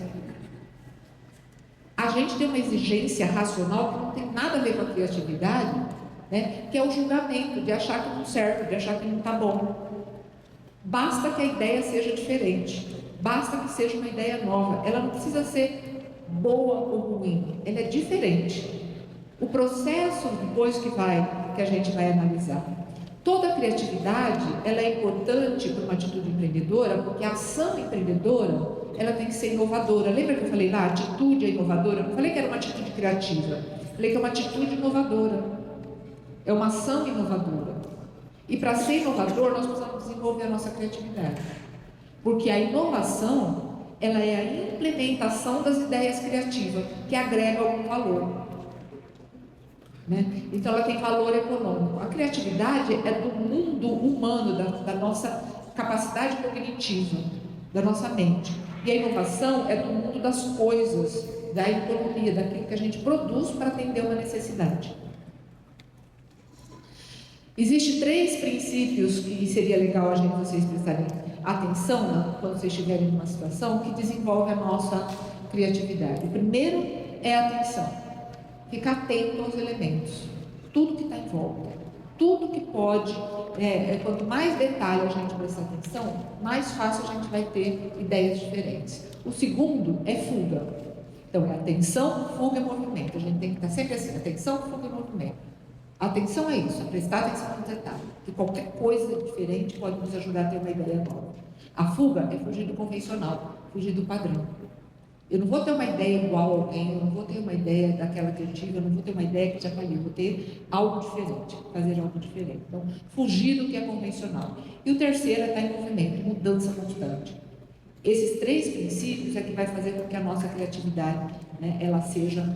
A gente tem uma exigência racional que não tem nada a ver com a criatividade, né? Que é o julgamento, de achar que não serve, de achar que não está bom. Basta que a ideia seja diferente, basta que seja uma ideia nova, ela não precisa ser boa ou ruim, ela é diferente. O processo depois que a gente vai analisar. Toda a criatividade, ela é importante para uma atitude empreendedora, porque a ação empreendedora, ela tem que ser inovadora. Lembra que eu falei lá, a atitude é inovadora? Eu não falei que era uma atitude criativa, eu falei que é uma atitude inovadora, é uma ação inovadora. E para ser inovador, nós precisamos desenvolver a nossa criatividade, porque a inovação, ela é a implementação das ideias criativas que agregam algum valor. né? Então ela tem valor econômico. A criatividade é do mundo humano, da nossa capacidade cognitiva, da nossa mente. E a inovação é do mundo das coisas, da economia, daquilo que a gente produz para atender uma necessidade. Existem 3 princípios que seria legal vocês prestarem atenção, né, quando vocês estiverem numa situação que desenvolve a nossa criatividade. O primeiro é a atenção. Ficar atento aos elementos, tudo que está em volta, tudo que pode, quanto mais detalhe a gente prestar atenção, mais fácil a gente vai ter ideias diferentes. O segundo é fuga. Então é atenção, fuga e movimento. A gente tem que estar sempre assim, atenção, fuga e movimento. Atenção é isso, prestar atenção no detalhe, que qualquer coisa diferente pode nos ajudar a ter uma ideia nova. A fuga é fugir do convencional, fugir do padrão. Eu não vou ter uma ideia igual a alguém, eu não vou ter uma ideia daquela que eu tive, eu não vou ter uma ideia que já falei, eu vou ter algo diferente, fazer algo diferente. Então, fugir do que é convencional. E o terceiro é estar em movimento, mudança constante. Esses 3 princípios é que vai fazer com que a nossa criatividade, né, ela seja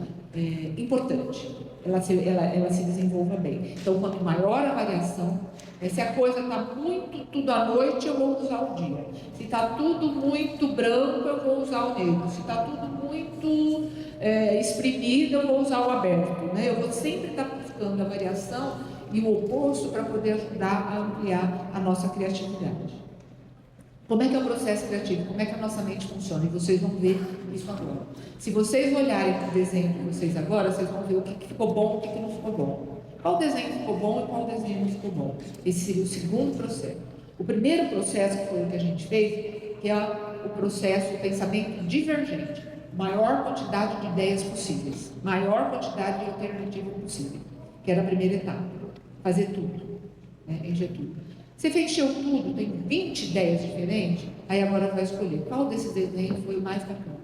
importante, ela se desenvolva bem. Então, quanto maior a variação, se a coisa está muito tudo à noite, eu vou usar o dia. Se está tudo muito branco, eu vou usar o negro. Se está tudo muito espremido, eu vou usar o aberto. Né? Eu vou sempre estar buscando a variação e o oposto para poder ajudar a ampliar a nossa criatividade. Como é que é o processo criativo? Como é que a nossa mente funciona? E vocês vão ver isso agora. Se vocês olharem para o desenho de vocês agora, vocês vão ver o que ficou bom e o que não ficou bom. Qual desenho ficou bom e qual desenho não ficou bom. Esse seria o segundo processo. O primeiro processo, que foi o que a gente fez, que é o processo do pensamento divergente. Maior quantidade de ideias possíveis. Maior quantidade de alternativas possíveis. Que era a primeira etapa. Fazer tudo. Encher tudo. Você encheu tudo, tem 20 ideias diferentes, aí agora vai escolher qual desses desenhos foi o mais bacana,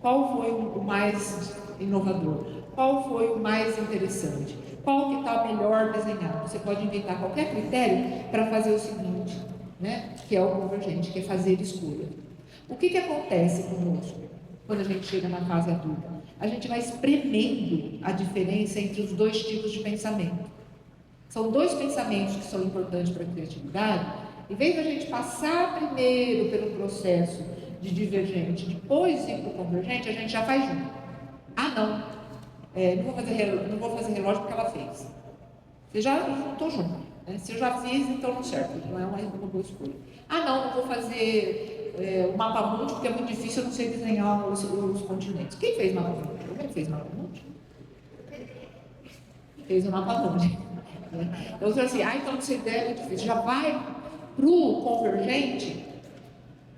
qual foi o mais inovador, qual foi o mais interessante, qual que está melhor desenhado. Você pode inventar qualquer critério para fazer o seguinte, né? Que é o convergente, que é fazer escolha. O que acontece conosco quando a gente chega na fase adulta? A gente vai espremendo a diferença entre os 2 tipos de pensamento. São 2 pensamentos que são importantes para a criatividade. Em vez da gente passar primeiro pelo processo de divergente, depois ir para o convergente, a gente já faz junto. Não vou fazer relógio porque ela fez. Você já juntou junto. Né? Se eu já fiz, então não serve, não é uma boa escolha. Não vou fazer o mapa mundi porque é muito difícil, eu não sei desenhar os continentes. Quem fez mapa mundi? Alguém fez mapa mundi? Fez o mapa mundi. Então, assim, então você deve, já vai para o convergente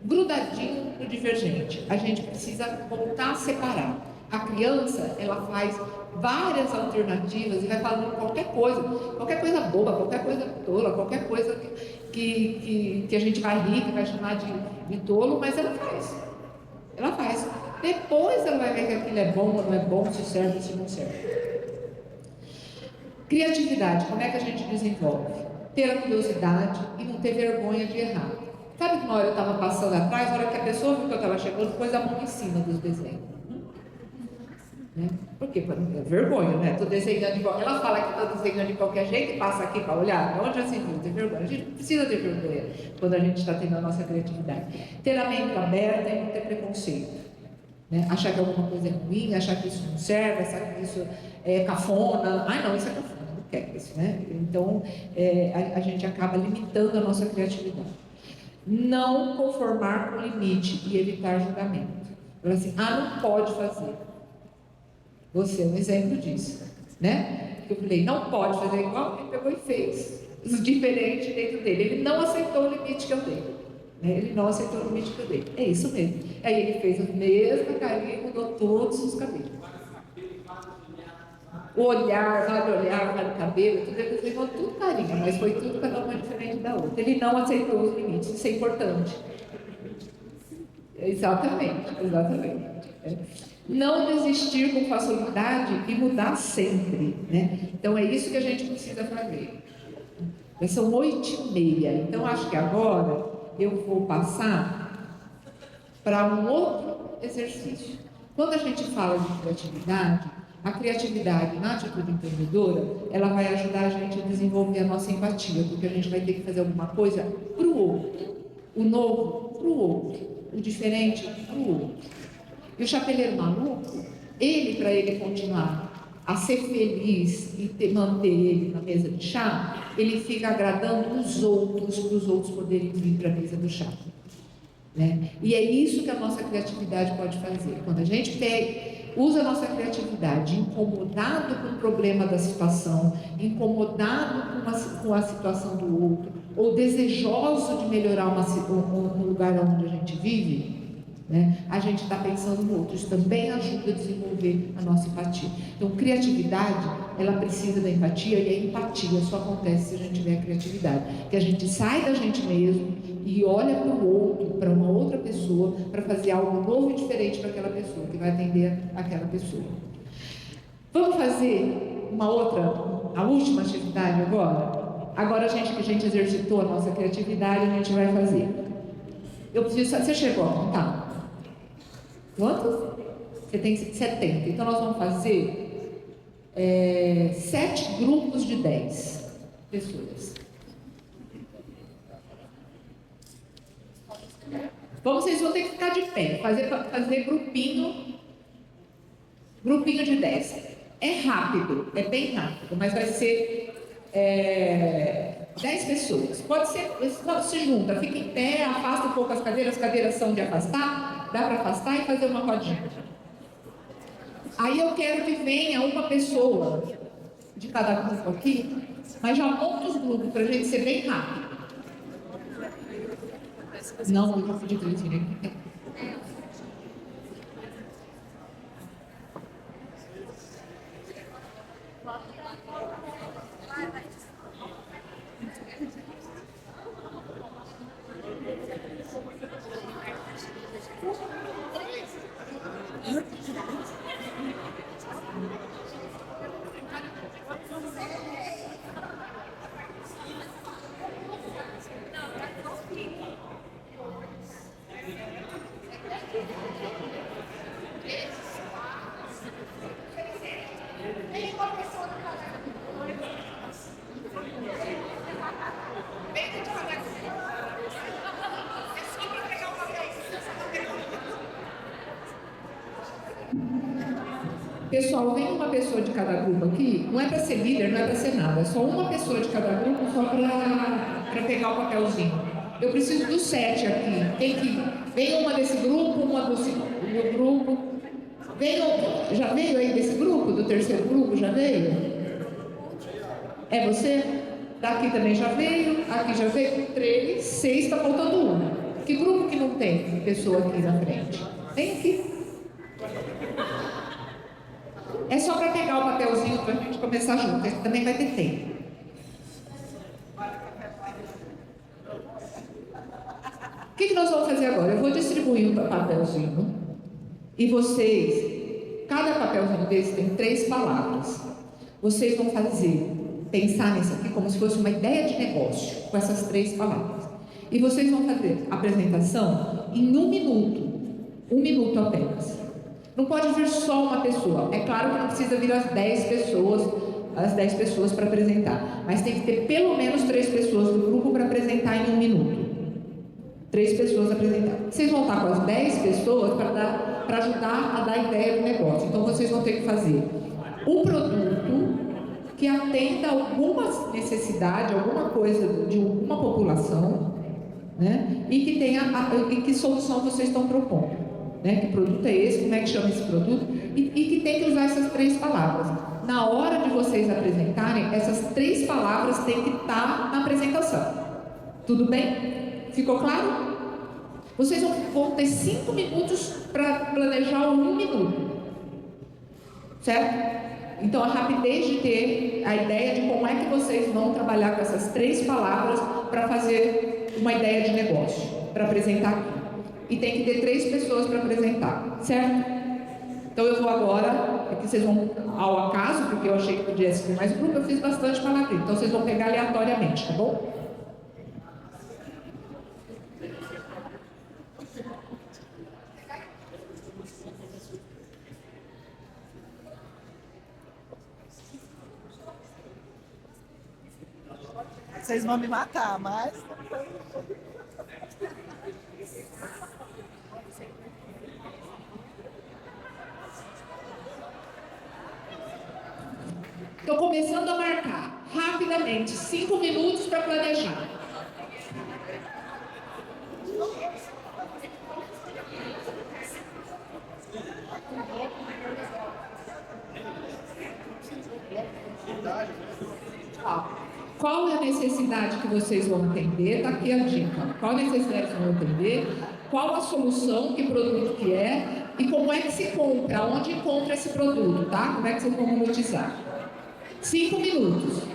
grudadinho no divergente. A gente precisa voltar a separar. A criança, ela faz várias alternativas e vai falando qualquer coisa boba, qualquer coisa tola, qualquer coisa que a gente vai rir, que vai chamar de tolo, mas ela faz. Ela faz. Depois ela vai ver que aquilo é bom ou não é bom, se serve ou se não serve. Criatividade, como é que a gente desenvolve? Ter a curiosidade e não ter vergonha de errar. Sabe que na hora eu estava passando atrás, na hora que a pessoa viu que eu estava chegando, pôs a mão em cima dos desenhos. Né? Por quê? É vergonha, né? Estou desenhando igual. Ela fala que está desenhando de qualquer jeito e passa aqui para olhar. Onde já se viu? Tem vergonha. A gente precisa ter vergonha quando a gente está tendo a nossa criatividade. Ter a mente aberta e não ter preconceito. Né? Achar que alguma coisa é ruim, achar que isso não serve, achar que isso é cafona. Não, isso é cafona. Isso, né? Então, a gente acaba limitando a nossa criatividade. Não conformar com o limite e evitar julgamento. Falar assim, não pode fazer. Você é um exemplo disso, né? Eu falei, não pode fazer igual, ele pegou e fez. Diferente dentro dele. Ele não aceitou o limite que eu dei. Né? Ele não aceitou o limite que eu dei. É isso mesmo. Aí ele fez a mesma carinha e mudou todos os cabelos. O olhar, vale o cabelo, tudo ele desenhou tudo carinho, mas foi tudo cada uma diferente da outra. Ele não aceitou os limites, isso é importante. Exatamente. Não desistir com facilidade e mudar sempre. Né? Então é isso que a gente precisa fazer. São 8h30, então acho que agora eu vou passar para um outro exercício. Quando a gente fala de criatividade, A criatividade na atitude empreendedora, ela vai ajudar a gente a desenvolver a nossa empatia, porque a gente vai ter que fazer alguma coisa para o outro. O novo para o outro, o diferente para o outro. E o chapeleiro maluco, ele, para ele continuar a ser feliz e manter ele na mesa de chá, ele fica agradando os outros, para os outros poderem vir para a mesa do chá. Né? E é isso que a nossa criatividade pode fazer. Quando a gente usa a nossa criatividade incomodado com o problema da situação, incomodado com a situação do outro, ou desejoso de melhorar um lugar onde a gente vive, né? A gente está pensando no outro. Isso também ajuda a desenvolver a nossa empatia. Então, criatividade, ela precisa da empatia, e a empatia só acontece se a gente tiver criatividade. Que a gente sai da gente mesmo e olha para o outro, para uma outra pessoa, para fazer algo novo e diferente para aquela pessoa, que vai atender aquela pessoa. Vamos fazer a última atividade agora? Agora que a gente exercitou a nossa criatividade, a gente vai fazer. Você chegou a contar? Quantos? Você tem 70. Então nós vamos fazer 7 grupos de 10 pessoas. Vocês vão ter que ficar de pé, fazer grupinho de 10. É rápido, é bem rápido, mas vai ser 10 pessoas. Pode ser, se junta, fica em pé, afasta um pouco as cadeiras são de afastar, dá para afastar e fazer uma rodinha. Aí eu quero que venha uma pessoa de cada grupo aqui, mas já monta os grupos para a gente ser bem rápido. Não, eu vou pedir para eles virem aqui. Pessoal, vem uma pessoa de cada grupo aqui, não é para ser líder, não é para ser nada, é só uma pessoa de cada grupo, só para pegar o papelzinho. Eu preciso dos 7 aqui. Tem que vem uma desse grupo, uma do segundo grupo. Já veio aí desse grupo, do terceiro grupo, já veio? É você? Daqui também já veio, aqui já veio 3, 6, está faltando um. Que grupo que não tem pessoa aqui na frente? Vem aqui. É só para pegar o papelzinho para a gente começar junto, esse também vai ter tempo. O que nós vamos fazer agora? Eu vou distribuir um papelzinho e vocês, cada papelzinho desse tem 3 palavras. Vocês vão pensar nisso aqui como se fosse uma ideia de negócio, com essas 3 palavras. E vocês vão fazer a apresentação em 1 minuto, 1 minuto apenas. Não pode vir só uma pessoa. É claro que não precisa vir as 10 pessoas para apresentar, mas tem que ter pelo menos 3 pessoas do grupo para apresentar em 1 minuto. 3 pessoas apresentar. Vocês vão estar com as 10 pessoas para ajudar a dar ideia do negócio. Então vocês vão ter que fazer um produto que atenda alguma necessidade, alguma coisa de alguma população, né? E que tenha e que solução vocês estão propondo. Né? Que produto é esse, como é que chama esse produto, e que tem que usar essas 3 palavras. Na hora de vocês apresentarem, essas 3 palavras têm que estar na apresentação. Tudo bem? Ficou claro? Vocês vão ter 5 minutos para planejar 1 minuto. Certo? Então, a rapidez de ter a ideia de como é que vocês vão trabalhar com essas 3 palavras para fazer uma ideia de negócio, para apresentar aqui. E tem que ter 3 pessoas para apresentar, certo? Então eu vou agora, aqui vocês vão ao acaso, porque eu achei que podia ser mais um grupo, eu fiz bastante palavrinha, então vocês vão pegar aleatoriamente, tá bom? Vocês vão me matar, mas... Estou começando a marcar rapidamente, 5 minutos para planejar. Qual é a necessidade que vocês vão atender? Está aqui a dica. Qual a necessidade que vocês vão atender? Qual a solução, que produto que é e como é que se compra, onde encontra esse produto, tá? Como é que vocês vão monetizar? 5 minutos.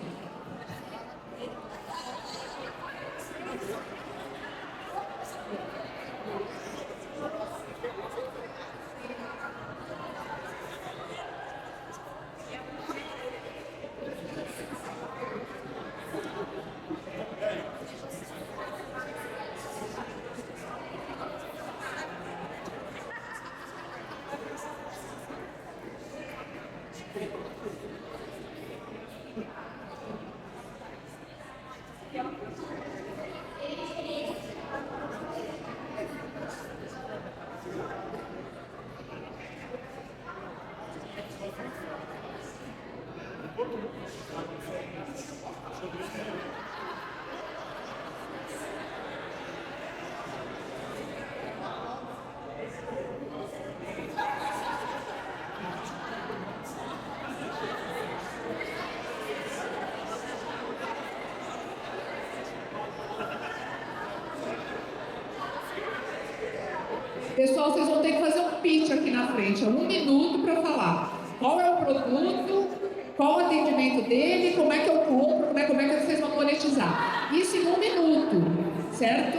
Pessoal, vocês vão ter que fazer um pitch aqui na frente, é 1 minuto para falar qual é o produto, qual o atendimento dele, como é que eu compro, como é que vocês vão monetizar. Isso em 1 minuto, certo?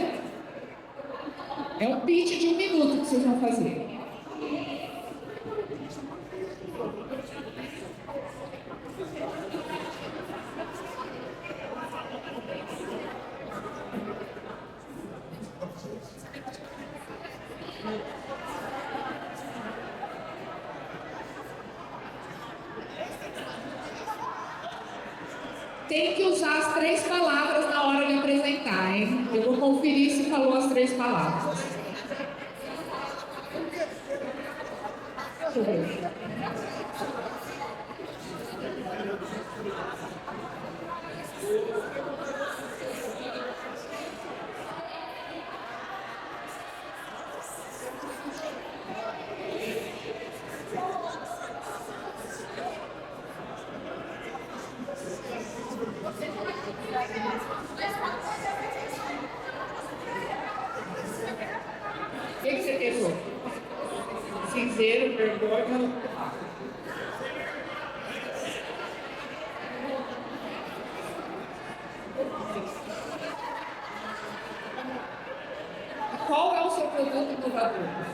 É um pitch de 1 minuto que vocês vão fazer. Tem que usar as 3 palavras na hora de apresentar, hein? Eu vou conferir se falou as 3 palavras. Deixa eu ver. O que você pensou? Cinzeiro, vergonha. Qual é o seu produto inovador?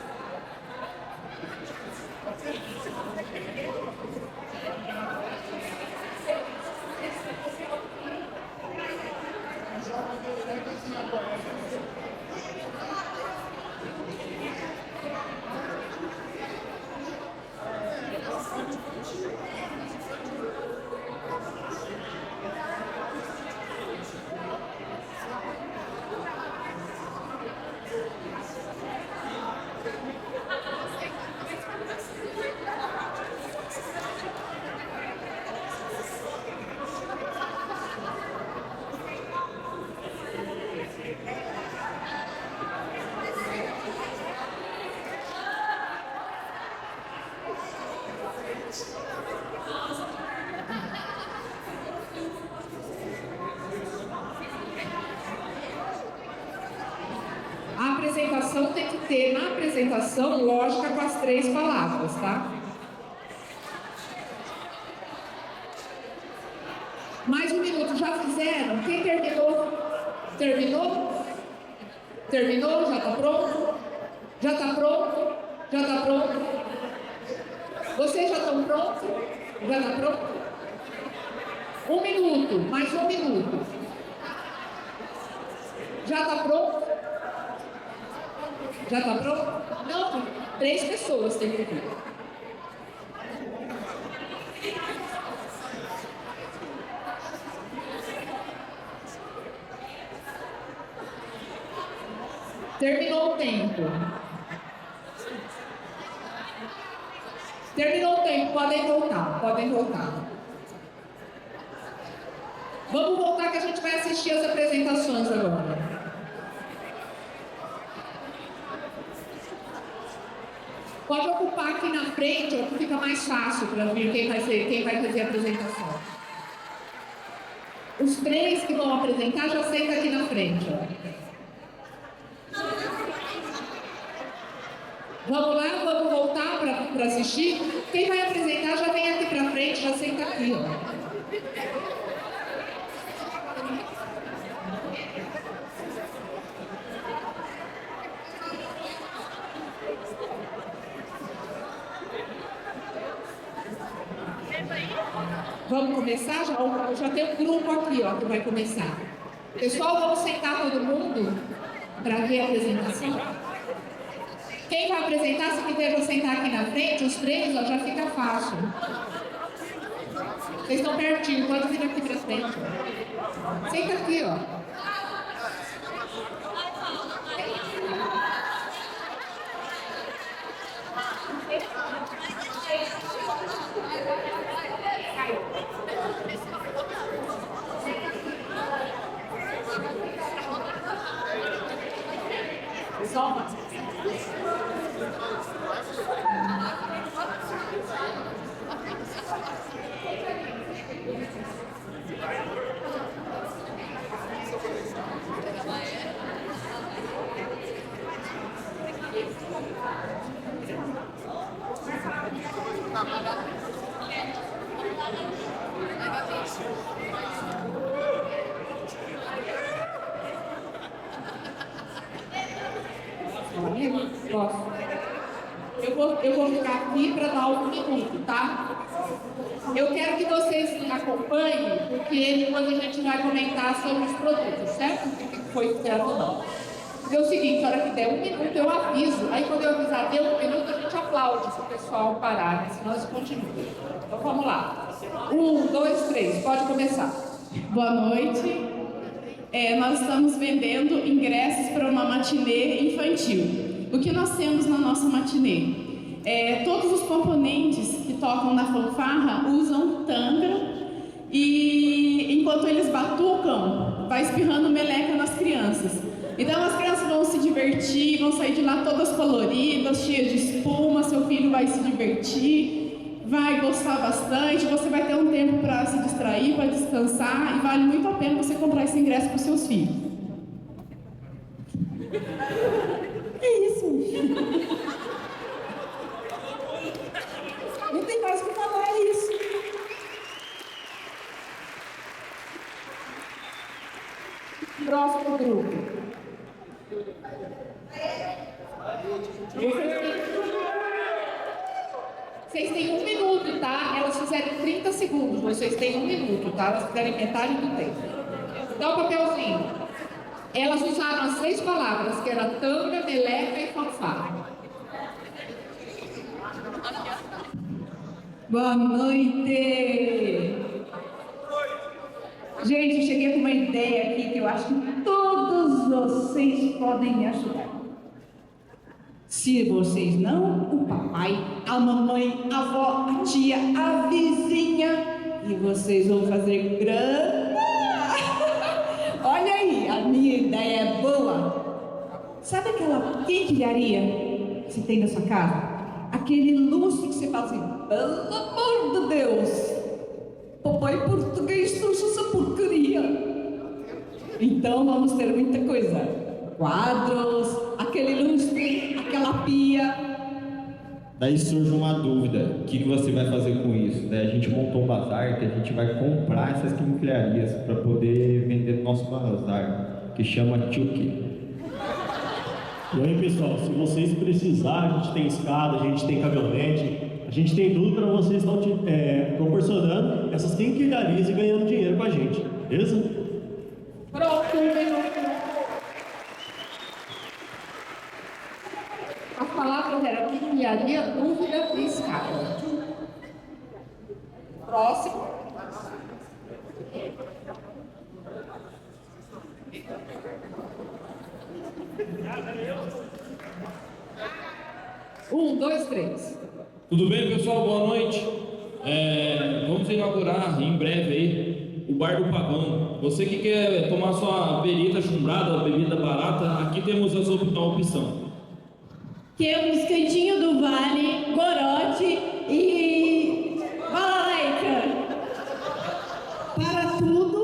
A apresentação tem que ter, na apresentação, lógica com as 3 palavras, tá? Mais 1 minuto, já fizeram? Quem terminou? Terminou? Terminou? Já está pronto? Já está pronto? Já está pronto? Vocês já estão prontos? Já está pronto? 1 minuto, mais 1 minuto. Já está pronto? Já está pronto? Não, 3 pessoas tem que vir. Terminou o tempo. Terminou o tempo, podem voltar, podem voltar. Vamos voltar que a gente vai assistir as apresentações agora. Pode ocupar aqui na frente, ó, que fica mais fácil para ver quem vai fazer a apresentação. Os três que vão apresentar já sentam aqui na frente, ó. Vamos lá, vamos voltar para assistir. Quem vai apresentar já vem aqui para frente, já senta aqui, ó. Vamos começar? Já tem um grupo aqui, ó, que vai começar. Pessoal, vamos sentar todo mundo para ver a apresentação. Quem vai apresentar, se quiser sentar aqui na frente, os três, ó, já fica fácil. Vocês estão pertinho, pode vir aqui para frente. Senta aqui, ó. Pessoal, eu vou ficar aqui para dar um minuto, tá? Eu quero que vocês acompanhem, porque depois a gente vai comentar sobre os produtos, certo? O que foi certo ou não. É o seguinte, na hora que der um minuto eu aviso, aí quando eu avisar deu um minuto a gente aplaude para o pessoal parar, né? Senão eles continuam. Então vamos lá. 1, 2, 3, pode começar. Boa noite. Nós estamos vendendo ingressos para uma matinê infantil. O que nós temos na nossa matinê? Todos os componentes que tocam na fanfarra usam tanga e enquanto eles batucam, vai espirrando meleca nas crianças. Então as crianças vão se divertir, vão sair de lá todas coloridas, cheias de espuma, seu filho vai se divertir, vai gostar bastante, você vai ter um tempo para se distrair, para descansar e vale muito a pena você comprar esse ingresso para os seus filhos. É isso. Não tem mais o que falar, é isso. Próximo grupo. Vocês têm um minuto, tá? Elas fizeram 30 segundos, vocês têm um minuto, tá? Elas fizeram metade do tempo. Dá o papelzinho. Elas usaram as 3 palavras, que era tanga, meleca e fanfarra. Boa noite! Gente, eu cheguei com uma ideia aqui que eu acho que todos vocês podem me ajudar. Se vocês não, o papai, a mamãe, a avó, a tia, a vizinha, e vocês vão fazer grana. Olha aí, a minha ideia é boa. Sabe aquela quinquilharia que você tem na sua casa? Aquele lustre que você fala assim, pelo amor de Deus, papai português trouxe essa porcaria. Então vamos ter muita coisa. Quadros, aquele lustre, aquela pia. Daí surge uma dúvida, o que você vai fazer com isso? Daí a gente montou um bazar que a gente vai comprar essas quinquilharias para poder vender no nosso bazar, que chama Tchuki. E aí, pessoal, se vocês precisarem, a gente tem escada, a gente tem caminhonete, a gente tem tudo para vocês estar proporcionando essas quinquilharias e ganhando dinheiro com a gente, beleza? Pronto, um minuto. As palavras eram quinquilharia, dúvida e escala. Próximo. Um, dois, três. Tudo bem, pessoal? Boa noite. Vamos inaugurar em breve aí o Bar do Pavão. Você que quer tomar sua perita chumbrada, bebida barata, aqui temos a opção. Temos Cantinho do Vale, Gorote e Balalaica. Para tudo,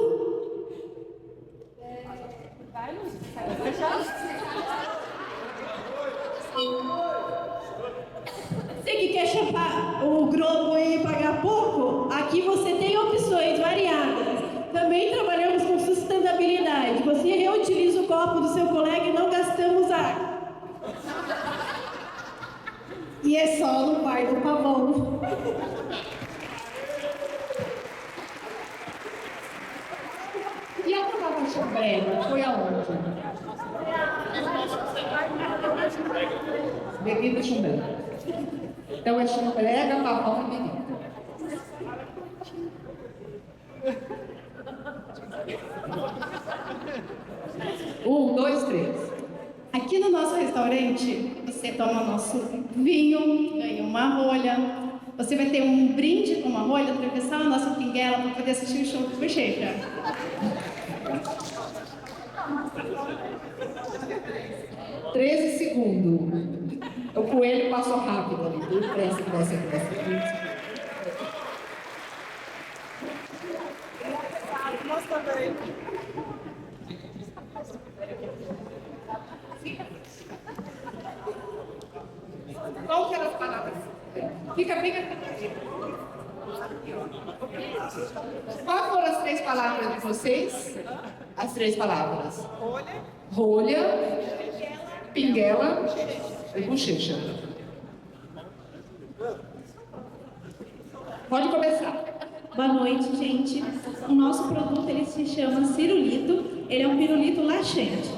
Você que quer chapar o globo e pagar pouco, aqui você tem opções variadas. Também trabalhamos com sustentabilidade. Você reutiliza o copo do seu colega e não gastamos água. E é só no Bar do Pavão. E a palavra chumbrega foi aonde? Bebida chumbrega. Então é chumbrega, pavão e bebida. Um, dois, três. Aqui no nosso restaurante, você toma nosso vinho, ganha uma rolha. Você vai ter um brinde com uma rolha, atravessar a nossa pinguela para poder assistir o show do Bochecha. Treze segundos. O coelho passou rápido ali. Cresce. Nós também. Qual que eram as palavras? Fica. Quais foram as três palavras de vocês? As três palavras. Rolha, pinguela e bochecha. Pode começar. Boa noite, gente. O nosso produto ele se chama Cirulito. Ele é um pirulito laxante.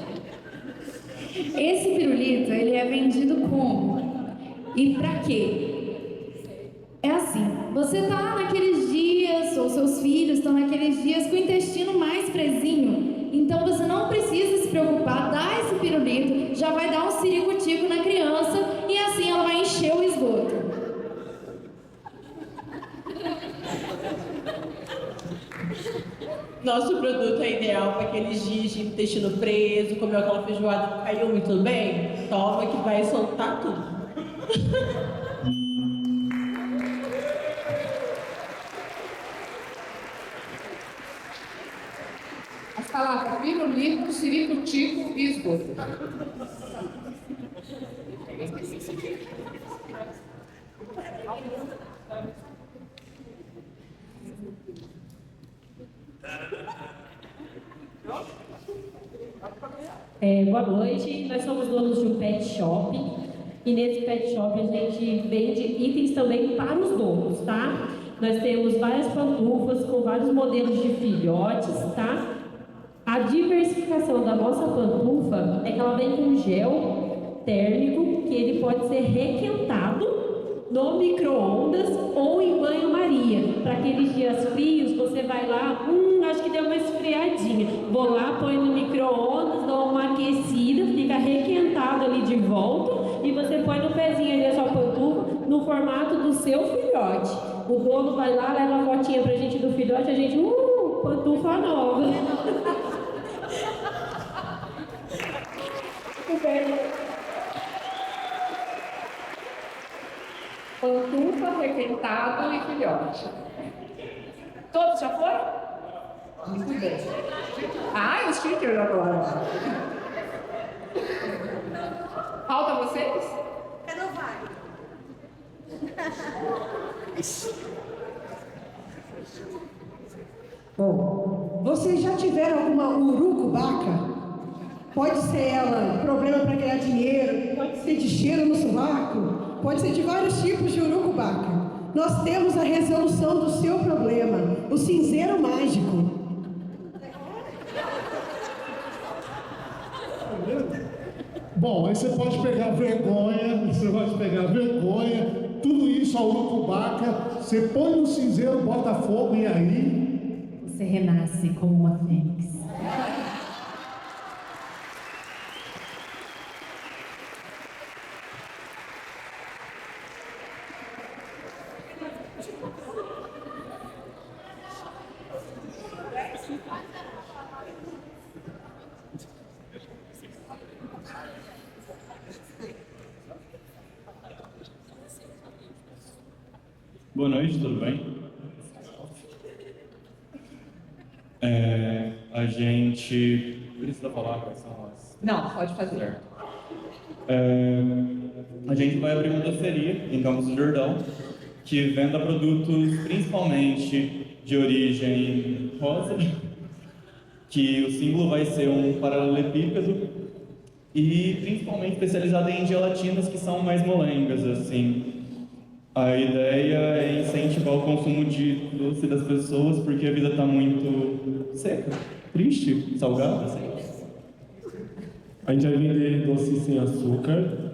Esse pirulito ele é vendido como? E pra quê? É assim, você tá naqueles dias, ou seus filhos estão naqueles dias com o intestino mais presinho, então você não precisa se preocupar, dá esse pirulito, já vai dar um ciricutico na criança e assim ela vai encher o esgoto. Nosso produto é ideal para aqueles dias de intestino preso, comeu aquela feijoada que caiu muito bem, toma que vai soltar tudo. As palavras pirulito, ciricutico e esgoto. Boa noite, nós somos donos de um pet shop e nesse pet shop a gente vende itens também para os donos, tá? Nós temos várias pantufas com vários modelos de filhotes, tá? A diversificação da nossa pantufa é que ela vem com gel térmico que ele pode ser requentado no micro-ondas ou em banho-maria. Para aqueles dias frios, você vai lá, acho que deu uma esfriadinha. Vou lá, põe no micro-ondas, dou uma aquecida, fica requentado ali de volta e você põe no pezinho ali a sua pantufa no formato do seu filhote. O dono vai lá, leva a fotinha pra gente do filhote, a gente, pantufa nova. Muito bem. Pantufa, requentado e filhote. Todos já foram? Muito bem. Os stickers agora. Falta vocês? Não vai. Bom, vocês já tiveram alguma urucubaca? Pode ser ela problema para ganhar dinheiro, pode ser de cheiro no sovaco, pode ser de vários tipos de urucubaca. Nós temos a resolução do seu problema, o cinzeiro mágico. Bom, aí você pode pegar vergonha, tudo isso a urucubaca, você põe no cinzeiro, bota fogo e aí... Você renasce como uma fênix. Boa noite, tudo bem? A gente precisa falar quais são as... Não, pode fazer. Certo. A gente vai abrir uma doceria em Campos do Jordão que venda produtos principalmente de origem rosa, que o símbolo vai ser um paralelepípedo e principalmente especializado em gelatinas que são mais molengas, assim. A ideia é incentivar o consumo de doce das pessoas porque a vida está muito seca, triste, salgada, assim. A gente vai vender doce sem açúcar.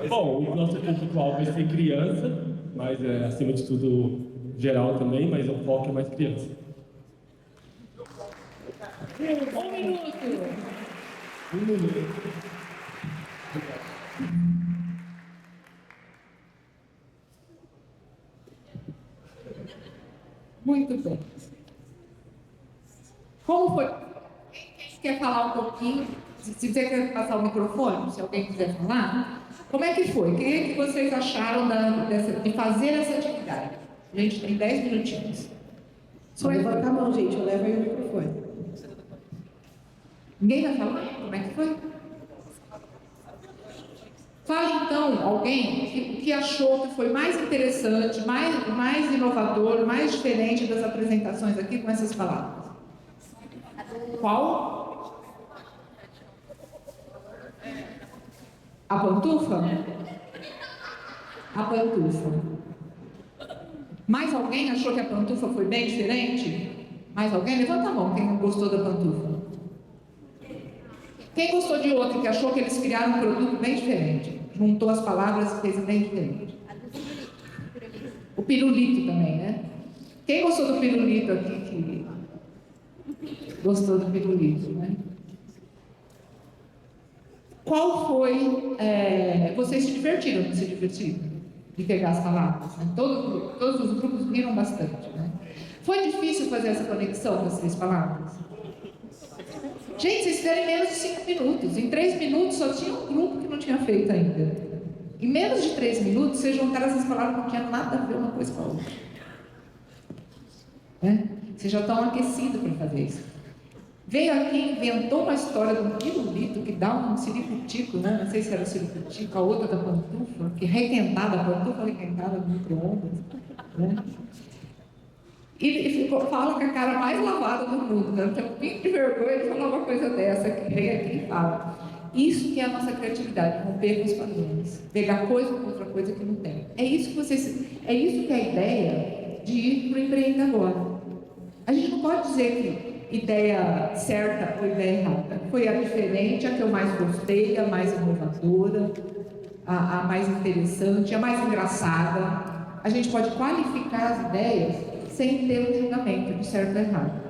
Bom, o nosso público-alvo vai ser criança, mas acima de tudo geral também, mas o foco é mais criança. 1 minuto. 1 minuto. Muito bem. Como foi? Quer falar um pouquinho? Se você quer passar o microfone, se alguém quiser falar, como é que foi? O que vocês acharam de fazer essa atividade? A gente tem 10 minutinhos. Só levanta a mão, gente, eu levo aí o microfone. Ninguém vai falar? Como é que foi? Fale então, alguém que achou que foi mais interessante, mais inovador, mais diferente das apresentações aqui com essas palavras. Qual? A pantufa? A pantufa. Mais alguém achou que a pantufa foi bem diferente? Mais alguém? Levanta a mão quem não gostou da pantufa. Quem gostou de outro que achou que eles criaram um produto bem diferente? Juntou as palavras e fez bem diferente. O pirulito também, né? Quem gostou do pirulito aqui? Gostou do pirulito, né? Qual foi... vocês se divertiram, não se divertiram? De pegar as palavras, né? Todos os grupos riram bastante, né? Foi difícil fazer essa conexão das 3 palavras? Gente, vocês fizeram em menos de 5 minutos. Em 3 minutos só tinha um grupo que não tinha feito ainda. Em menos de 3 minutos, vocês juntaram essas palavras que não tinham nada a ver uma coisa com a outra. Né? Vocês já estão aquecidos para fazer isso. Veio aqui e inventou uma história de um pirulito que dá um ciricutico, né? Não sei se era o ciricutico, a outra da pantufa, que requentada, a pantufa requentada no micro-ondas. Né? E fala com a cara mais lavada do mundo, né? Não tem um pingo de vergonha de falar uma coisa dessa, que vem aqui e fala. Isso que é a nossa criatividade, romper com os padrões, pegar coisa com outra coisa que não tem. É isso que é a ideia de ir para o Empreenda Agora. A gente não pode dizer que ideia certa ou ideia errada. Foi a diferente, a que eu mais gostei, a mais inovadora, a mais interessante, a mais engraçada. A gente pode qualificar as ideias sem ter um julgamento de certo ou errado.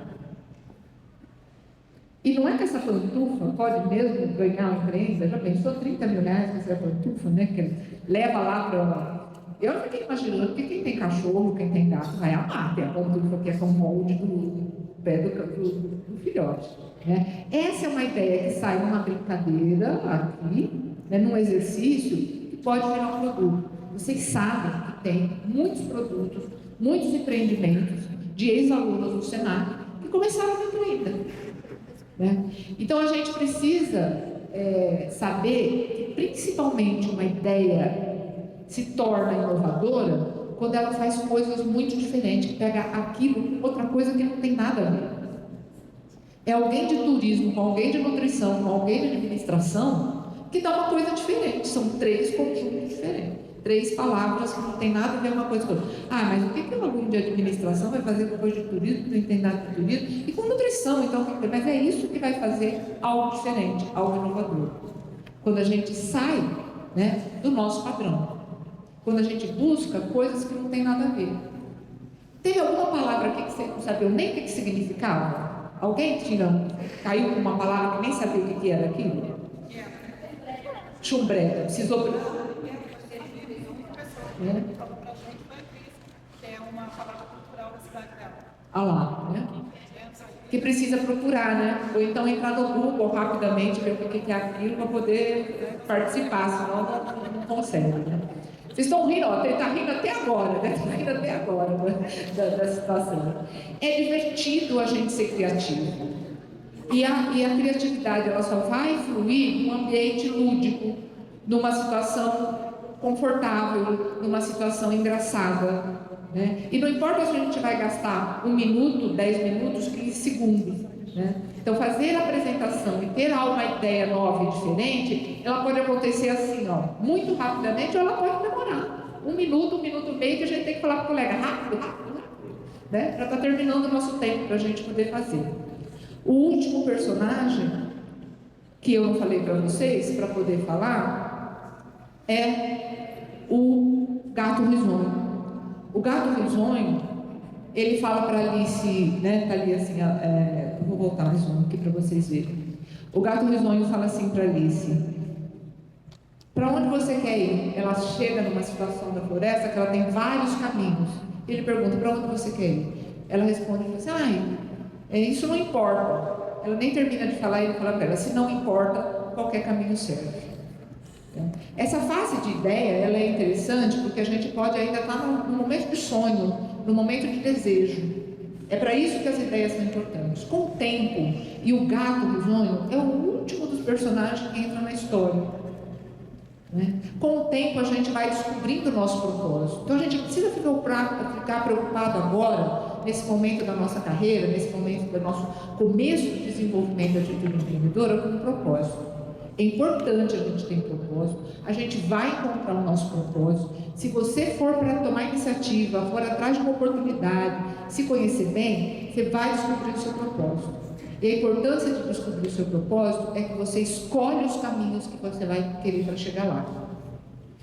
E não é que essa pantufa pode mesmo ganhar uma empresa, já pensou 30 mil reais com essa pantufa, né? Que leva lá para... Eu fiquei imaginando que quem tem cachorro, quem tem gato, vai amar ter a pantufa que é com o molde do pé do filhote. Né? Essa é uma ideia que sai numa brincadeira aqui, né, num exercício, que pode virar um produto. Vocês sabem que tem muitos produtos, muitos empreendimentos de ex-alunos do Senac que começaram no Empreenda. Né? Então a gente precisa saber que principalmente uma ideia se torna inovadora quando ela faz coisas muito diferentes, que pega aquilo com outra coisa que não tem nada a ver. É alguém de turismo, com alguém de nutrição, com alguém de administração, que dá uma coisa diferente. São 3 conjuntos diferentes. 3 palavras que não tem nada a ver uma coisa com outra. Ah, mas o que o aluno de administração vai fazer com coisa de turismo, não tem nada de turismo? E com nutrição, então, mas é isso que vai fazer algo diferente, algo inovador. Quando a gente sai, né, do nosso padrão. Quando a gente busca coisas que não tem nada a ver. Teve alguma palavra aqui que você não sabia nem o que significava? Alguém caiu com uma palavra que nem sabia o que era aquilo? Chumbrega. Precisou... É uma palavra cultural da cidade dela. Ah lá, né? que precisa procurar, né? Ou então entrar no Google rapidamente, ver o que é aquilo para poder participar, senão não consegue, né? Vocês estão rindo, ó, ele está rindo até agora, né? Está rindo até agora da situação. É divertido a gente ser criativo. E a criatividade, ela só vai fluir num ambiente lúdico, numa situação confortável, numa situação engraçada, né? E não importa se a gente vai gastar 1 minuto, 10 minutos, 15 segundos, né? Então, fazer a apresentação e ter uma ideia nova e diferente, ela pode acontecer assim, ó, muito rapidamente, ou ela pode demorar 1 minuto, 1 minuto e meio, que a gente tem que falar para o colega rápido, né? Para estar terminando o nosso tempo, para a gente poder fazer. O último personagem que eu não falei para vocês, para poder falar, é o gato risonho. O gato risonho, ele fala para Alice, né? Tá ali assim, eu vou voltar o risonho aqui para vocês verem. O gato risonho fala assim para Alice: para onde você quer ir? Ela chega numa situação da floresta que ela tem vários caminhos. Ele pergunta: para onde você quer ir? Ela responde assim: isso não importa. Ela nem termina de falar e ele fala para ela: se não importa, qualquer caminho serve. Essa fase de ideia, ela é interessante porque a gente pode ainda estar no momento de sonho, no momento de desejo. É para isso que as ideias são importantes. Com o tempo, e o gato risonho é o último dos personagens que entra na história, né? Com o tempo a gente vai descobrindo o nosso propósito. Então a gente não precisa ficar preocupado agora, nesse momento da nossa carreira, nesse momento do nosso começo de desenvolvimento da atitude empreendedora, com um propósito. É importante a gente ter um propósito, a gente vai encontrar o nosso propósito. Se você for para tomar iniciativa, for atrás de uma oportunidade, se conhecer bem, você vai descobrir o seu propósito. E a importância de descobrir o seu propósito é que você escolhe os caminhos que você vai querer para chegar lá.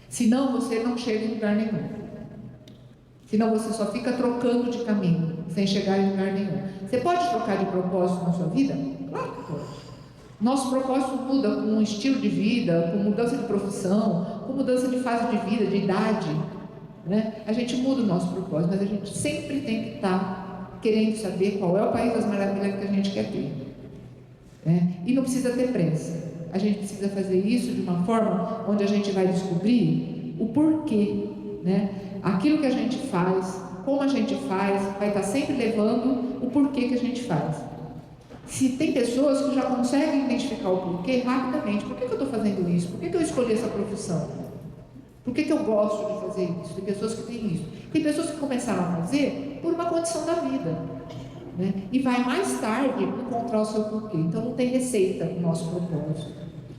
Senão você não chega em lugar nenhum. Senão você só fica trocando de caminho, sem chegar em lugar nenhum. Você pode trocar de propósito na sua vida? Claro que pode. Nosso propósito muda com um estilo de vida, com mudança de profissão, com mudança de fase de vida, de idade, né? A gente muda o nosso propósito, mas a gente sempre tem que estar querendo saber qual é o país das maravilhas que a gente quer ter, né? E não precisa ter pressa. A gente precisa fazer isso de uma forma onde a gente vai descobrir o porquê, né? Aquilo que a gente faz, como a gente faz, vai estar sempre levando o porquê que a gente faz. Se tem pessoas que já conseguem identificar o porquê rapidamente: por que eu estou fazendo isso? Por que eu escolhi essa profissão? Por que eu gosto de fazer isso? Tem pessoas que têm isso. Tem pessoas que começaram a fazer por uma condição da vida, né? E vai mais tarde encontrar o seu porquê. Então não tem receita no nosso propósito.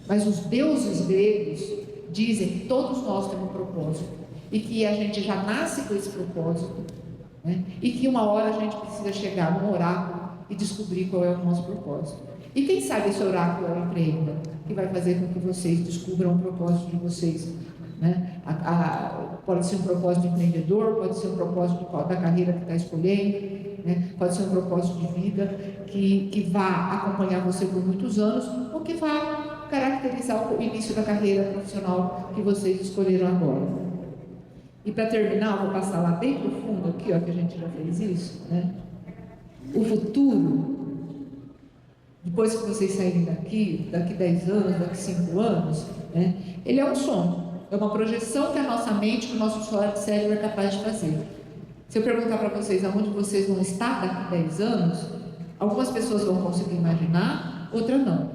Mas os deuses gregos dizem que todos nós temos um propósito e que a gente já nasce com esse propósito, né? E que uma hora a gente precisa chegar num oráculo e descobrir qual é o nosso propósito. E quem sabe esse oráculo é o Empreenda, que vai fazer com que vocês descubram o propósito de vocês, né? Pode ser um propósito de empreendedor, pode ser um propósito da carreira que está escolhendo, né? Pode ser um propósito de vida que vá acompanhar você por muitos anos, ou que vá caracterizar o início da carreira profissional que vocês escolheram agora. E para terminar, eu vou passar lá bem profundo aqui, ó, que a gente já fez isso, né? O futuro, depois que vocês saírem daqui 10 anos, daqui 5 anos, né, ele é um sonho, é uma projeção que a nossa mente, que o nosso cérebro é capaz de fazer. Se eu perguntar para vocês aonde vocês vão estar daqui 10 anos, algumas pessoas vão conseguir imaginar, outras não.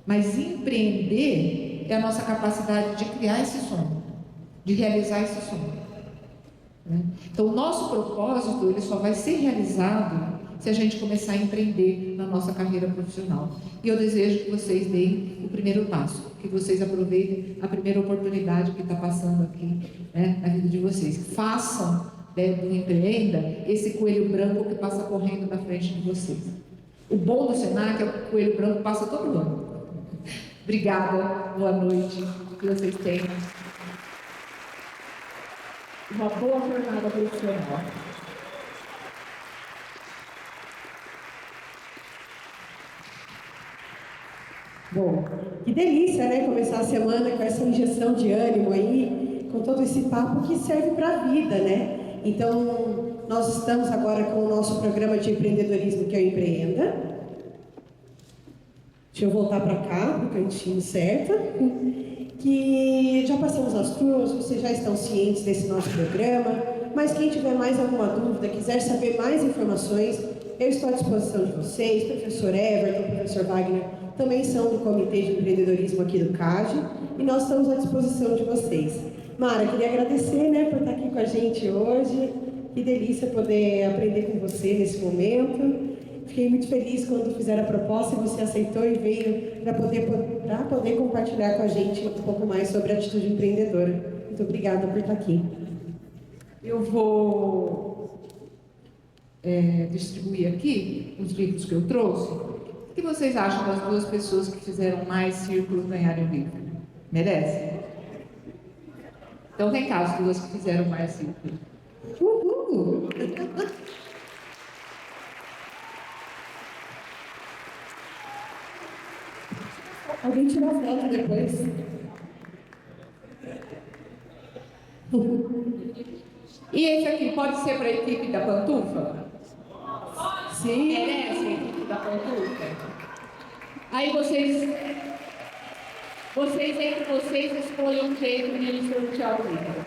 Mas empreender é a nossa capacidade de criar esse sonho, de realizar esse sonho, né? Então o nosso propósito, ele só vai ser realizado se a gente começar a empreender na nossa carreira profissional. E eu desejo que vocês deem o primeiro passo, que vocês aproveitem a primeira oportunidade que está passando aqui, né, na vida de vocês. Façam, né, do Empreenda esse coelho branco que passa correndo na frente de vocês. O bom do Senac é que o coelho branco passa todo ano. Obrigada, boa noite, que vocês tenham uma boa jornada profissional. Bom, que delícia, né? Começar a semana com essa injeção de ânimo aí, com todo esse papo que serve para a vida, né? Então, nós estamos agora com o nosso programa de empreendedorismo, que é o Empreenda, Deixa eu voltar para cá, para o cantinho certo. Que já passamos as turmas, vocês já estão cientes desse nosso programa, mas quem tiver mais alguma dúvida, quiser saber mais informações, eu estou à disposição de vocês, professor Everton, professor Wagner, também são do Comitê de Empreendedorismo aqui do CAGE, e nós estamos à disposição de vocês. Mara, queria agradecer, né, por estar aqui com a gente hoje, que delícia poder aprender com você nesse momento. Fiquei muito feliz quando fizeram a proposta e você aceitou e veio para poder compartilhar com a gente um pouco mais sobre a atitude empreendedora. Muito obrigada por estar aqui. Eu vou distribuir aqui os livros que eu trouxe. O que vocês acham das duas pessoas que fizeram mais círculos ganharem o livro? Merecem? Então vem cá, as duas que fizeram mais círculos. Uhul! Alguém tirou foto depois? E esse aqui pode ser para a equipe da Pantufa? Sim. Merece a equipe da Pantufa? Aí vocês entre vocês escolhem um jeito de sortear o livro.